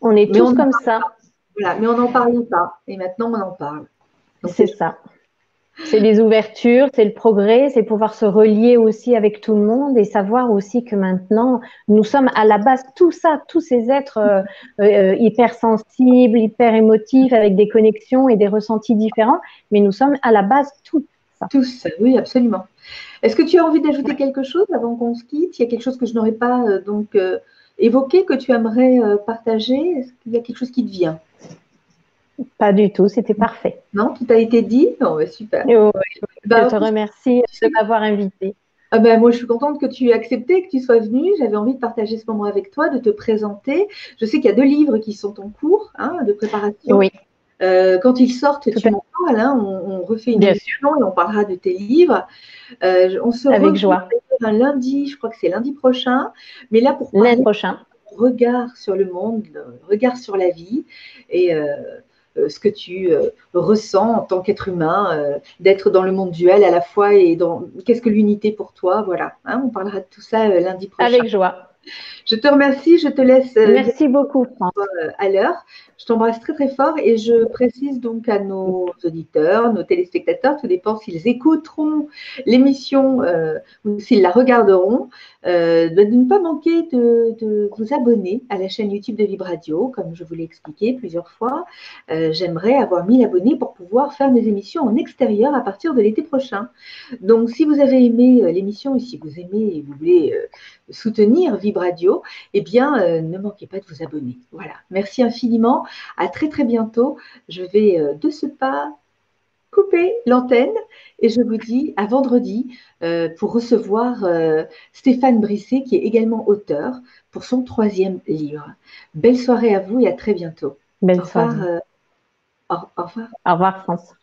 On est
Mais
tous comme ça.
voilà, mais on n'en parlait pas. Et maintenant, on en parle. Donc, c'est
C'est ça. C'est les ouvertures, c'est le progrès, c'est pouvoir se relier aussi avec tout le monde et savoir aussi que maintenant, nous sommes à la base tout ça, tous ces êtres hypersensibles, hyper émotifs, avec des connexions et des ressentis différents, mais nous sommes à la base tout ça.
tous, oui, absolument. Est-ce que tu as envie d'ajouter
Ouais.
quelque chose avant qu'on se quitte? Il y a quelque chose que je n'aurais pas évoqué que tu aimerais partager? Est-ce qu'il y a quelque chose qui te vient?
Pas du tout, c'était parfait.
Non, tout a été dit? Non, ouais, super.
Et je
Bah,
te remercie
tu
de
sais,
m'avoir invitée.
ah ben, moi, je suis contente que tu aies accepté, que tu sois venue. J'avais envie de partager ce moment avec toi, de te présenter. Je sais qu'il y a 2 livres qui sont en cours hein, de préparation.
Oui,
Quand ils sortent,
tout
tu
à
m'en parles. Hein, on refait une
bien sûr,
émission et on parlera de tes livres. On se
avec
revoit
joie.
un lundi, je crois que c'est lundi prochain, mais là pour
L'année
parler
prochaine.
de regard sur le monde, regard sur la vie et ce que tu ressens en tant qu'être humain, d'être dans le monde duel à la fois et dans qu'est-ce que l'unité pour toi, voilà. Hein, on parlera de tout ça lundi prochain.
Avec joie.
Je te remercie, je te laisse
Merci beaucoup, France.
à l'heure. Je t'embrasse très très fort et je précise donc à nos auditeurs, nos téléspectateurs, tout dépend s'ils écouteront l'émission ou s'ils la regarderont, de ne pas manquer de vous abonner à la chaîne YouTube de Vibradio, comme je vous l'ai expliqué plusieurs fois. J'aimerais avoir 1 000 abonnés pour pouvoir faire mes émissions en extérieur à partir de l'été prochain. Donc si vous avez aimé l'émission et si vous aimez et vous voulez soutenir Vibradio, eh bien, ne manquez pas de vous abonner. Voilà. Merci infiniment. À très, très bientôt. Je vais de ce pas couper l'antenne et je vous dis à vendredi pour recevoir Stéphane Brisset, qui est également auteur pour son 3e livre. Belle soirée à vous et à très bientôt. Au
Belle
revoir.
soirée.
Au revoir.
Au revoir, France.